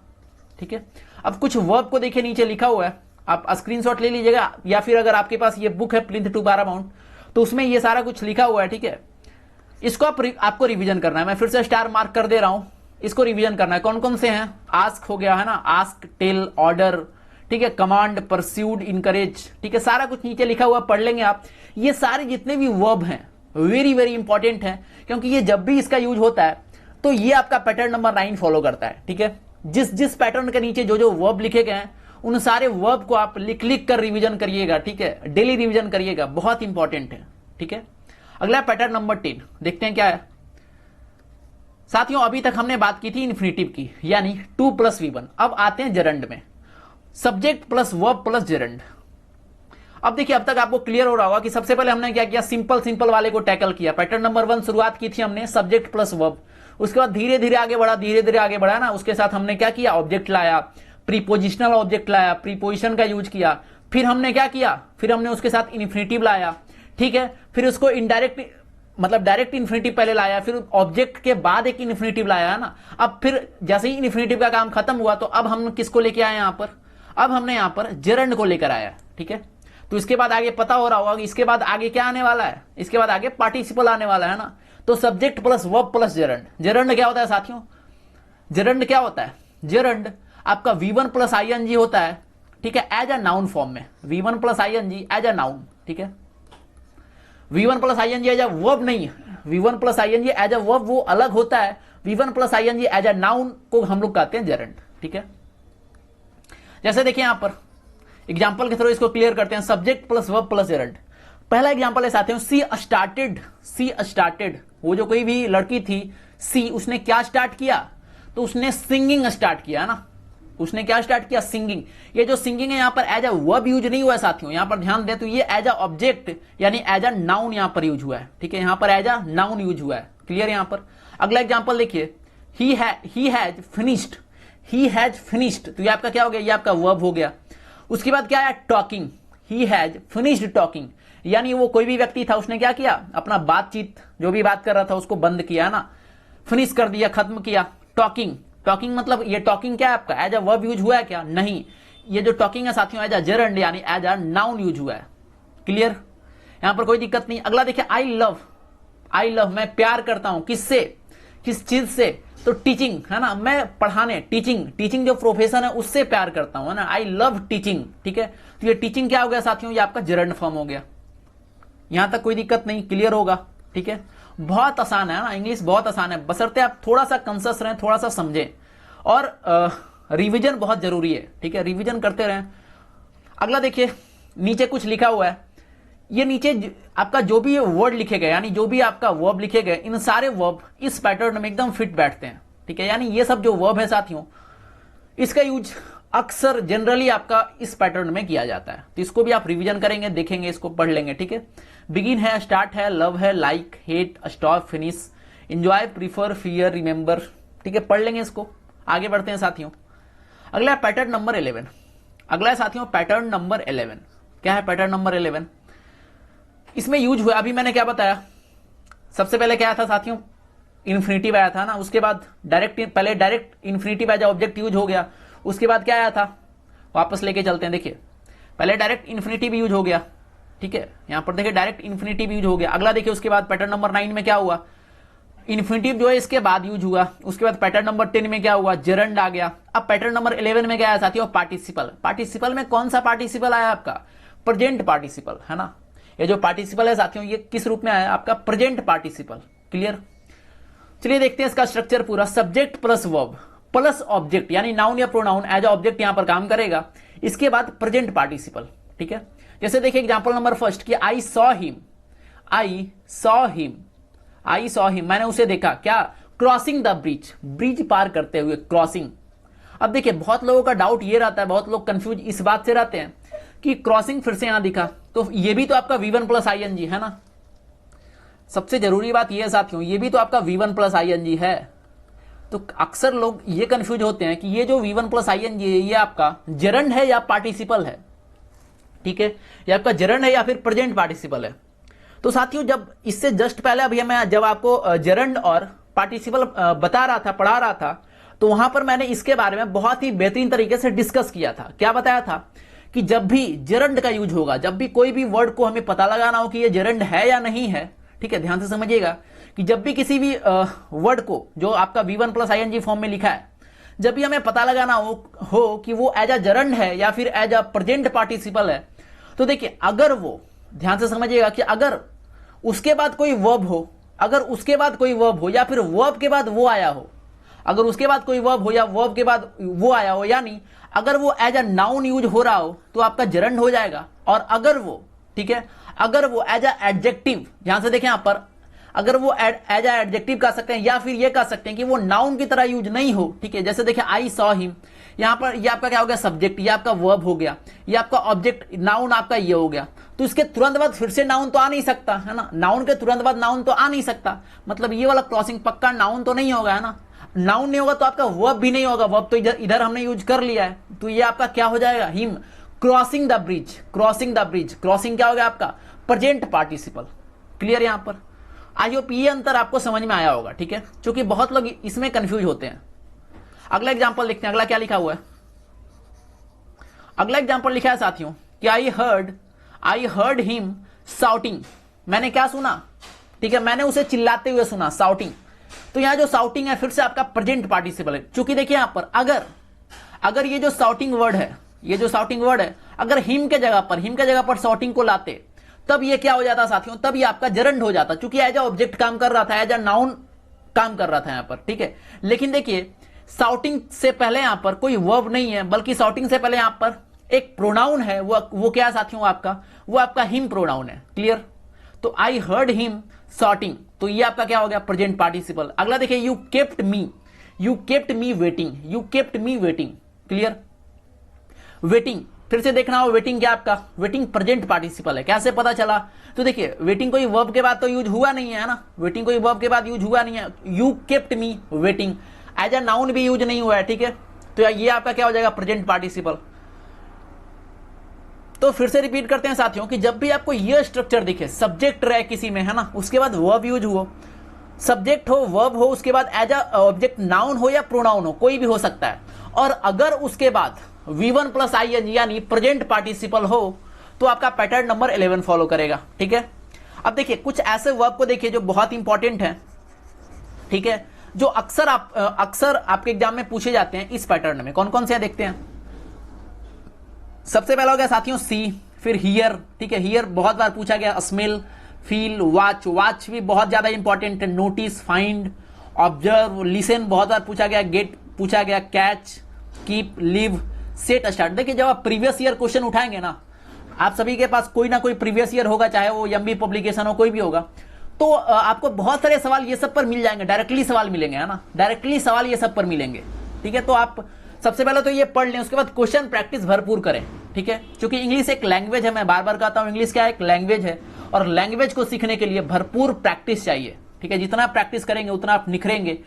ठीक है, अब कुछ वर्ब को देखिए नीचे लिखा हुआ है, आप स्क्रीनशॉट ले लीजिएगा, या फिर अगर आपके पास ये बुक है प्लिंथ टू पैरामाउंट तो उसमें ये सारा कुछ लिखा हुआ है। ठीक है, इसको आपको रिवीजन करना है, मैं फिर से स्टार मार्क कर दे रहा हूं, इसको रिवीजन करना है। कौन कौन से हैं, आस्क हो गया, है ना, आस्क, टेल, ऑर्डर, ठीक है, कमांड, परस्यूड, इनकरेज, ठीक है, सारा कुछ नीचे लिखा हुआ पढ़ लेंगे आप। ये सारे जितने भी वर्ब हैं वेरी वेरी इंपॉर्टेंट है, क्योंकि ये जब भी इसका यूज होता है तो ये आपका पैटर्न नंबर 9 फॉलो करता है। ठीक है, जिस पैटर्न के नीचे जो जो वर्ब लिखे गए हैं उन सारे वर्ब को आप लिख कर रिवीजन करिएगा। ठीक है, डेली रिवीजन करिएगा, बहुत इंपॉर्टेंट है। ठीक है, अगला पैटर्न नंबर 10, देखते हैं क्या है साथियों। अभी तक हमने बात की थी इन्फिनिटिव की, यानी 2 + V1। अब आते हैं जेरंड में, subject plus verb plus gerund. अब देखिए अब तक आपको क्लियर हो रहा होगा कि सबसे पहले हमने क्या किया, सिंपल वाले को टैकल किया। पैटर्न नंबर 1 शुरुआत की थी हमने सब्जेक्ट प्लस वर्ब, उसके बाद धीरे धीरे आगे बढ़ा ना, उसके साथ हमने क्या किया, ऑब्जेक्ट लाया, प्रीपोजिशनल ऑब्जेक्ट लाया, प्रीपोजिशन का यूज किया, फिर हमने क्या किया, फिर हमने उसके साथ इन्फिनिटिव लाया। ठीक है, फिर उसको इनडायरेक्ट मतलब डायरेक्ट इन्फिनिटिव पहले लाया, फिर ऑब्जेक्ट के बाद एक इन्फिनिटिव लाया, है ना। अब फिर जैसे ही इन्फिनिटिव का काम खत्म हुआ तो अब हम किसको लेके आए यहां पर, अब हमने यहां पर जेरंड को लेकर आया। ठीक है, तो इसके बाद आगे पता हो रहा होगा कि इसके बाद आगे क्या आने वाला है, इसके बाद आगे पार्टिसिपल आने वाला है ना। तो subject plus verb plus gerund. Gerund क्या होता है साथियों, जेरंड क्या होता है, जेरंड आपका V1 प्लस ING होता है, ठीक है, एज अ नाउन फॉर्म में। V1 plus ING as a noun, ठीक है। V1 plus ING as a verb नहीं है, V1 plus ING as a verb वो अलग होता है। V1 plus ING as a noun को हम लोग कहते हैं जेरंड, ठीक है। जैसे देखिए यहां पर एग्जाम्पल के थ्रू इसको क्लियर करते हैं। Subject plus verb plus gerund. पहला एग्जाम्पल है साथियों, सी स्टार्टेड। वो जो कोई भी लड़की थी सी, उसने क्या स्टार्ट किया, तो उसने सिंगिंग स्टार्ट किया ना। उसने क्या स्टार्ट किया, सिंगिंग। ये जो सिंगिंग है यहां पर एज अ वर्ब यूज नहीं हुआ है साथियों, यहां पर ध्यान दें तो ये एज अ ऑब्जेक्ट यानी एज अ नाउन यहां पर यूज हुआ है, ठीक है। यहां पर एज अ नाउन यूज हुआ है, क्लियर। यहां पर अगला एग्जाम्पल देखिए, ही हैज फिनिश्ड। तो ये आपका क्या हो गया, ये आपका वर्ब हो गया। उसके बाद क्या है, talking. He has finished talking, यानी वो कोई भी व्यक्ति था, उसने क्या किया, अपना बातचीत जो भी बात कर रहा था उसको बंद किया ना, फिनिश कर दिया, खत्म किया। टॉकिंग मतलब ये टॉकिंग क्या है आपका, एज अ वर्ब यूज हुआ है क्या, नहीं। ये जो टॉकिंग है साथियों एज अ जेरंड यानी एज अ नाउन यूज हुआ है, क्लियर। यहां पर कोई दिक्कत नहीं। अगला देखिए, आई लव मैं प्यार करता हूं, किससे, किस चीज से, तो टीचिंग है ना, मैं पढ़ाने, टीचिंग जो प्रोफेशन है उससे प्यार करता हूं, है ना। आई लव टीचिंग, ठीक है। तो ये टीचिंग क्या हो गया साथियों, ये आपका जेरंड फॉर्म हो गया। यहां तक कोई दिक्कत नहीं, क्लियर होगा, ठीक है। बहुत आसान है ना, इंग्लिश बहुत आसान है, बशर्ते आप थोड़ा सा कंसस रहें, थोड़ा सा समझें, और रिवीजन बहुत जरूरी है, ठीक है, रिवीजन करते रहें। अगला देखिए, नीचे कुछ लिखा हुआ है, ये नीचे आपका जो भी वर्ड लिखे गए यानी जो भी आपका वर्ब लिखे गए, इन सारे वर्ब इस पैटर्न में एकदम फिट बैठते हैं, ठीक है। यानी ये सब जो वर्ब है साथियों, इसका यूज अक्सर जनरली आपका इस पैटर्न में किया जाता है। तो इसको भी आप रिवीजन करेंगे, देखेंगे, इसको पढ़ लेंगे, ठीक है। बिगिन है, स्टार्ट है, लव है, like, hate, stop, finish, enjoy, prefer, fear, remember, ठीक है, पढ़ लेंगे इसको। आगे बढ़ते हैं साथियों। अगला है पैटर्न नंबर 11। अगला है साथियों पैटर्न नंबर 11। क्या है पैटर्न नंबर 11, इसमें यूज हुआ, अभी मैंने क्या बताया, सबसे पहले क्या था साथियों, इन्फिनिटिव आया था ना। उसके बाद पहले direct infinitive as object use हो गया। उसके बाद क्या आया था, वापस लेके चलते हैं, देखिए पहले डायरेक्ट इन्फिनिटिव यूज हो गया, ठीक है। यहां पर देखिए डायरेक्ट इन्फिनिटिव यूज हो गया। अगला देखिए उसके बाद पैटर्न नंबर 9 में क्या हुआ, इन्फिनिटिव जो है इसके बाद यूज हुआ। उसके बाद पैटर्न नंबर 10 में क्या हुआ, जेरंड आ गया। अब पैटर्न नंबर 11 में क्या आया साथियों, पार्टिसिपल। पार्टिसिपल में कौन सा पार्टिसिपल आया आपका, प्रेजेंट पार्टिसिपल, है ना। ये जो पार्टिसिपल है साथियों, ये किस रूप में आया आपका, प्रेजेंट पार्टिसिपल, क्लियर। चलिए देखते हैं इसका स्ट्रक्चर पूरा। Subject plus verb plus object यानी नाउन या प्रोनाउन एज ऑब्जेक्ट यहां पर काम करेगा। इसके बाद प्रेजेंट पार्टिसिपल, ठीक है। जैसे देखिए एग्जांपल नंबर फर्स्ट कि आई सॉ हिम, मैंने उसे देखा, क्या, क्रॉसिंग द ब्रिज, ब्रिज पार करते हुए, क्रॉसिंग। अब देखिए बहुत लोगों का डाउट ये रहता है, बहुत लोग कंफ्यूज इस बात से रहते हैं कि क्रॉसिंग फिर से यहां दिखा, तो ये भी तो आपका V1 प्लस ING है ना। सबसे जरूरी बात यह है साथियों, ये भी तो आपका V1 प्लस ING है। तो अक्सर लोग ये कंफ्यूज होते हैं कि ये जो V1 प्लस ING है ये आपका जेरंड है या पार्टिसिपल है, ठीक है। ये आपका जेरंड है या फिर प्रेजेंट पार्टिसिपल है। तो साथियों जब इससे जस्ट पहले अभी मैं जब आपको जेरंड और पार्टिसिपल बता रहा था, पढ़ा रहा था, तो वहां पर मैंने इसके बारे में बहुत ही बेहतरीन तरीके से डिस्कस किया था। क्या बताया था कि जब भी जेरंड का यूज होगा, जब भी कोई भी वर्ड को हमें पता लगाना हो कि ये जेरंड है या नहीं है, ठीक है, ध्यान से समझिएगा कि जब भी किसी भी वर्ड को जो आपका V1 प्लस ING फॉर्म में लिखा है, जब भी हमें पता लगाना हो कि वो एज अ जेरंड है या फिर एज अ प्रेजेंट पार्टिसिपल है, तो देखिए अगर वो, ध्यान से समझिएगा कि अगर उसके बाद कोई वर्ब हो, अगर उसके बाद कोई वर्ब हो या फिर वर्ब के बाद वो आया हो, अगर उसके बाद कोई वर्ब हो या वर्ब के बाद वो आया हो, यानी अगर वो एज अ नाउन यूज हो रहा हो तो आपका जेरंड हो जाएगा। और अगर वो, ठीक है, अगर वो एज अ एडजेक्टिव, ध्यान से देखें यहां पर, अगर वो एज अ एडजेक्टिव कह सकते हैं या फिर ये कह सकते हैं कि वो नाउन की तरह यूज नहीं हो, ठीक है। जैसे देखिए आई सॉ हिम, यहां पर ये आपका क्या हो गया, सब्जेक्ट, ये आपका वर्ब हो गया, ये आपका ऑब्जेक्ट, नाउन आपका ये हो गया। तो इसके तुरंत बाद फिर से नाउन तो आ नहीं सकता, है ना। नाउन के तुरंत बाद नाउन तो आ नहीं सकता, मतलब ये वाला क्रॉसिंग पक्का नाउन तो नहीं होगा, है ना। नाउन नहीं होगा तो आपका वर्ब भी नहीं होगा, वर्ब तो इधर हमने यूज कर लिया है, तो ये आपका क्या हो जाएगा, him crossing the bridge, crossing the bridge. Crossing क्या हो गया आपका, प्रेजेंट पार्टिसिपल, क्लियर। यहां पर आई होप ये अंतर आपको समझ में आया होगा, ठीक है, क्योंकि बहुत लोग इसमें कंफ्यूज होते हैं। अगला एग्जांपल लिखते हैं। अगला क्या लिखा हुआ है, अगला एग्जांपल लिखा है साथियों कि I heard I heard him shouting, मैंने क्या सुना, ठीक है, मैंने उसे चिल्लाते हुए सुना, साउटिंग। तो यहां जो साउटिंग है फिर से आपका प्रेजेंट पार्टिसिपल है, क्योंकि देखिए यहां पर अगर ये जो साउटिंग वर्ड है, ये जो साउटिंग वर्ड है, अगर हिम के जगह पर साउटिंग को लाते, तब ये क्या हो जाता साथियों, तब ये आपका जरंड हो जाता, क्योंकि एज अ ऑब्जेक्ट काम कर रहा था, एज अ नाउन काम कर रहा था यहां पर, ठीक है। लेकिन देखिए साउटिंग से पहले यहां पर कोई वर्ब नहीं है, बल्कि साउटिंग से पहले यहां पर एक प्रोनाउन है, वो क्या है साथियों, वो आपका हिम प्रोनाउन है। क्लियर? तो आई हर्ड हिम साउटिंग, तो ये आपका क्या हो गया, प्रेजेंट पार्टिसिपल। अगला देखिए, you kept me waiting. Clear? Waiting, फिर से देखना हो, वेटिंग क्या आपका, वेटिंग प्रेजेंट पार्टिसिपल है। कैसे पता चला? तो देखिए वेटिंग कोई वर्ब के बाद तो यूज हुआ नहीं है ना, वेटिंग कोई वर्ब के बाद यूज हुआ नहीं है। You kept me waiting as a noun भी यूज नहीं हुआ है, ठीक है। तो ये आपका क्या हो जाएगा, प्रेजेंट पार्टिसिपल। तो फिर से रिपीट करते हैं साथियों कि जब भी आपको ये स्ट्रक्चर दिखे, सब्जेक्ट रहे किसी में, है ना, उसके बाद वर्ब यूज हो, सब्जेक्ट हो, वर्ब हो, उसके बाद एज अ ऑब्जेक्ट नाउन हो या प्रोनाउन हो, कोई भी हो सकता है, और अगर उसके बाद V1 प्लस ING यानी प्रेजेंट पार्टिसिपल हो, तो आपका पैटर्न नंबर 11 फॉलो करेगा, ठीक है। अब देखिए कुछ ऐसे वर्ब को देखिए जो बहुत इंपॉर्टेंट है, ठीक है, जो अक्सर आपके एग्जाम में पूछे जाते हैं इस पैटर्न में। कौन कौन से देखते हैं। सबसे पहला हो गया साथियों सी, फिर हियर, ठीक है, हियर बहुत बार पूछा गया, स्मेल, फील, वॉच भी बहुत ज्यादा इंपॉर्टेंट है, नोटिस, फाइंड, ऑब्जर्व, लिसन बहुत बार पूछा गया, गेट पूछा गया, catch, keep, live, set, start. देखिए जब आप प्रीवियस ईयर क्वेश्चन उठाएंगे ना, आप सभी के पास कोई ना कोई प्रीवियस ईयर होगा, चाहे वो एमबी पब्लिकेशन हो, कोई भी होगा, तो आपको बहुत सारे सवाल ये सब पर मिल जाएंगे, डायरेक्टली सवाल मिलेंगे, है ना, डायरेक्टली सवाल ये सब पर मिलेंगे, ठीक है। तो आप सबसे पहले तो ये पढ़ लें, उसके बाद क्वेश्चन प्रैक्टिस भरपूर करें, ठीक है, क्योंकि इंग्लिश एक लैंग्वेज है, मैं बार बार कहता हूं इंग्लिश क्या है, एक लैंग्वेज है, और लैंग्वेज को सीखने के लिए भरपूर प्रैक्टिस चाहिए, ठीक है। जितना प्रैक्टिस करेंगे उतना आप निखरेंगे,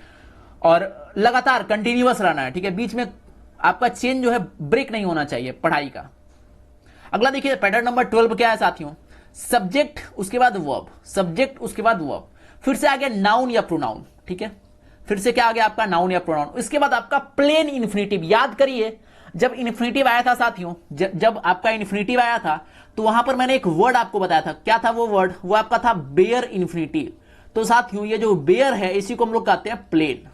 और लगातार कंटिन्यूअस रहना है, ठीक है, बीच में आपका चेन जो है ब्रेक नहीं होना चाहिए पढ़ाई का। अगला देखिए पैटर्न नंबर 12 क्या है साथियों, सब्जेक्ट उसके बाद वर्ब, सब्जेक्ट उसके बाद वर्ब, फिर से आ गया नाउन या प्रोनाउन, ठीक है, फिर से क्या आ गया आपका नाउन या प्रोनाउन, इसके बाद आपका प्लेन इन्फिनिटिव। याद करिए जब इन्फिनिटिव आया था साथियों, जब आपका इन्फिनिटिव आया था तो वहां पर मैंने एक वर्ड आपको बताया था, क्या था वो वर्ड, वो आपका था बेयर इन्फिनिटिव। तो साथियों ये जो बेयर है इसी को हम लोग कहते हैं प्लेन,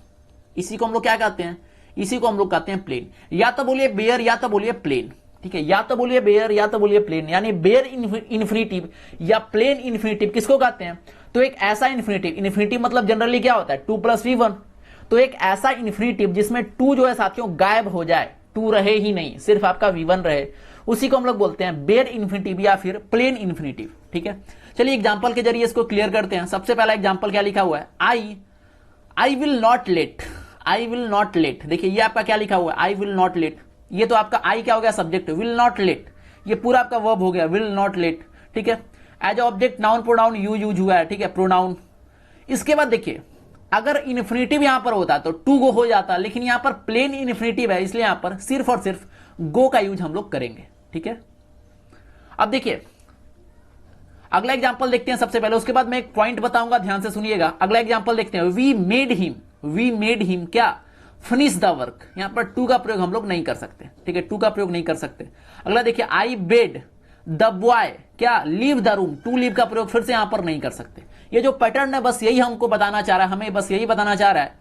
इसी को हम लोग क्या कहते हैं, इसी को हम लोग कहते हैं प्लेन। या तो बोलिए बेयर या तो बोलिए प्लेन, ठीक है, या तो बोलिए बेयर या तो बोलिए प्लेन, यानी बेयर इन्फिनिटिव या प्लेन इन्फिनिटिव किसको कहते हैं, तो एक ऐसा इन्फिनिटिव, इन्फिनिटिव मतलब जनरली क्या होता है 2 + V1, तो एक ऐसा इन्फिनिटिव जिसमें 2 जो है साथियों गायब हो जाए, 2 रहे ही नहीं, सिर्फ आपका V1 रहे, उसी को हम लोग बोलते हैं बेयर इन्फिनिटिव या फिर प्लेन इन्फिनिटिव, ठीक है। चलिए एग्जांपल के जरिए इसको क्लियर करते हैं। सबसे पहला एग्जांपल क्या लिखा हुआ है, I will not let, I will not let, देखिए ये आपका क्या लिखा हुआ है, आई विल नॉट लेट, ये तो आपका आई क्या हो गया, सब्जेक्ट, विल नॉट लेट, ये पूरा आपका वर्ब हो गया, विल नॉट लेट, ठीक है। As object noun pronoun use हुआ है, ठीक है, प्रोनाउन। इसके बाद देखिए अगर इन्फिनिटिव यहां पर होता तो टू गो हो जाता, लेकिन यहां पर प्लेन इन्फिनिटिव है, इसलिए यहां पर सिर्फ और सिर्फ गो का यूज हम लोग करेंगे, ठीक है। अब देखिए अगला एग्जांपल देखते हैं सबसे पहले, उसके बाद मैं एक पॉइंट बताऊंगा, ध्यान से सुनिएगा। अगला एग्जांपल देखते हैं, वी मेड हिम क्या, फिनिश द वर्क, यहां पर टू का प्रयोग हम लोग नहीं कर सकते, ठीक है, टू का प्रयोग नहीं कर सकते। अगला देखिए, आई बेड द बॉय क्या, leave the room, to leave का प्रयोग फिर से यहां पर नहीं कर सकते। ये जो पैटर्न है बस यही हमको बताना चाह रहा है, हमें बस यही बताना चाह रहा है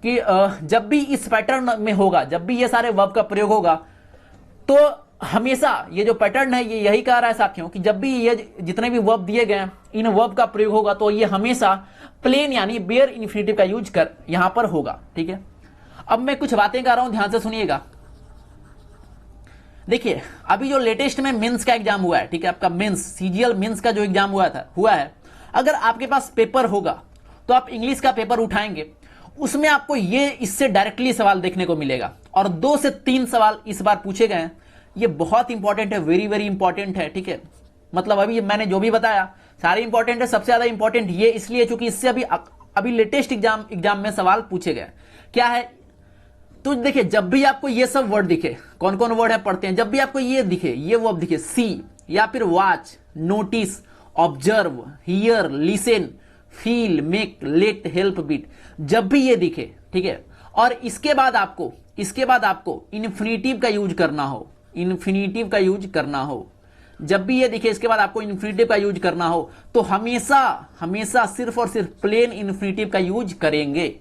कि जब भी इस पैटर्न में होगा, जब भी ये सारे वर्ब का प्रयोग होगा, तो हमेशा ये जो पैटर्न है ये यही कह रहा है साथियों कि जब भी ये जितने भी वर्ब दिए गए इन वर्ब का प्रयोग होगा तो ये हमेशा प्लेन यानी बेयर इन्फिनिटिव का यूज कर यहां पर होगा, ठीक है। अब मैं कुछ बातें कर रहा हूं, ध्यान से सुनिएगा। देखिए अभी जो लेटेस्ट में मेंस का एग्जाम हुआ है, ठीक है, आपका मेंस सीजीएल मेंस का जो एग्जाम हुआ है, अगर आपके पास पेपर होगा तो आप इंग्लिश का पेपर उठाएंगे, उसमें आपको ये इससे डायरेक्टली सवाल देखने को मिलेगा, और 2 से 3 सवाल इस बार पूछे गए हैं। ये बहुत इंपॉर्टेंट है, वेरी वेरी इंपॉर्टेंट है, ठीक है। मतलब अभी मैंने जो भी बताया सारे इंपॉर्टेंट है, सबसे ज्यादा इंपॉर्टेंट ये इसलिए क्योंकि इससे अभी लेटेस्ट एग्जाम में सवाल पूछे गए। क्या है, तो देखिए जब भी आपको ये सब वर्ड दिखे, कौन कौन वर्ड है पढ़ते हैं, जब भी आपको ये दिखे, ये वर्ब दिखे, सी या फिर watch, notice, observe, hear, listen, feel, make, let, help, beat, जब भी ये दिखे, ठीक है, और इसके बाद आपको इन्फिनिटिव का यूज करना हो, इन्फिनिटिव का यूज करना हो, जब भी ये दिखे इसके बाद आपको इन्फिनेटिव का यूज करना हो तो हमेशा हमेशा सिर्फ और सिर्फ प्लेन इन्फिनेटिव का यूज करेंगे।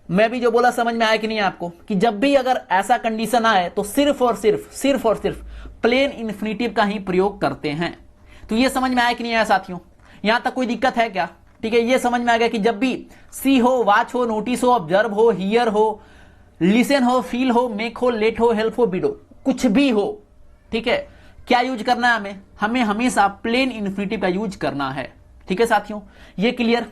मैं भी जो बोला समझ में आया कि नहीं आपको, कि जब भी अगर ऐसा कंडीशन आए तो सिर्फ और सिर्फ प्लेन इन्फिनेटिव का ही प्रयोग करते हैं। तो ये समझ में आया कि नहीं आया साथियों? यहां तक कोई दिक्कत है क्या? ठीक है, ये समझ में आ गया कि जब भी सी हो, वॉच हो, नोटिस हो, ऑब्जर्व हो, हियर हो, लिसन हो, फील हो, मेक हो, लेट हो, हेल्प हो, बिड हो, कुछ भी हो, ठीक है, क्या यूज करना है हमें हमेशा प्लेन इन्फिनेटिव का यूज करना है। ठीक है साथियों, ये क्लियर?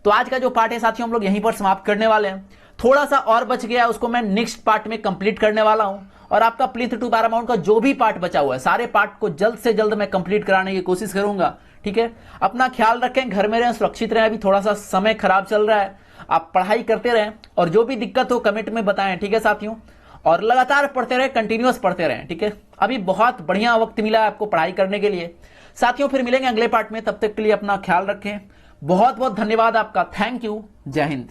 तो आज का जो पार्ट है साथियों हम लोग यहीं पर समाप्त करने वाले हैं। थोड़ा सा और बच गया, उसको मैं नेक्स्ट पार्ट में कंप्लीट करने वाला हूं। और आपका प्लीथ टू पैरामाउंट का जो भी पार्ट बचा हुआ है, सारे पार्ट को जल्द से जल्द मैं कंप्लीट कराने की कोशिश करूंगा। ठीक है, अपना ख्याल रखें, घर में रहें, सुरक्षित रहें। अभी थोड़ा सा समय खराब चल रहा है, आप पढ़ाई करते रहें और जो भी दिक्कत हो कमेंट में बताएं। ठीक है साथियों, और लगातार पढ़ते रहे, कंटिन्यूअस पढ़ते रहें। ठीक है, अभी बहुत बढ़िया वक्त मिला है आपको पढ़ाई करने के लिए। साथियों फिर मिलेंगे अगले पार्ट में, तब तक के लिए अपना ख्याल रखें। बहुत बहुत धन्यवाद आपका, थैंक यू, जय हिंद।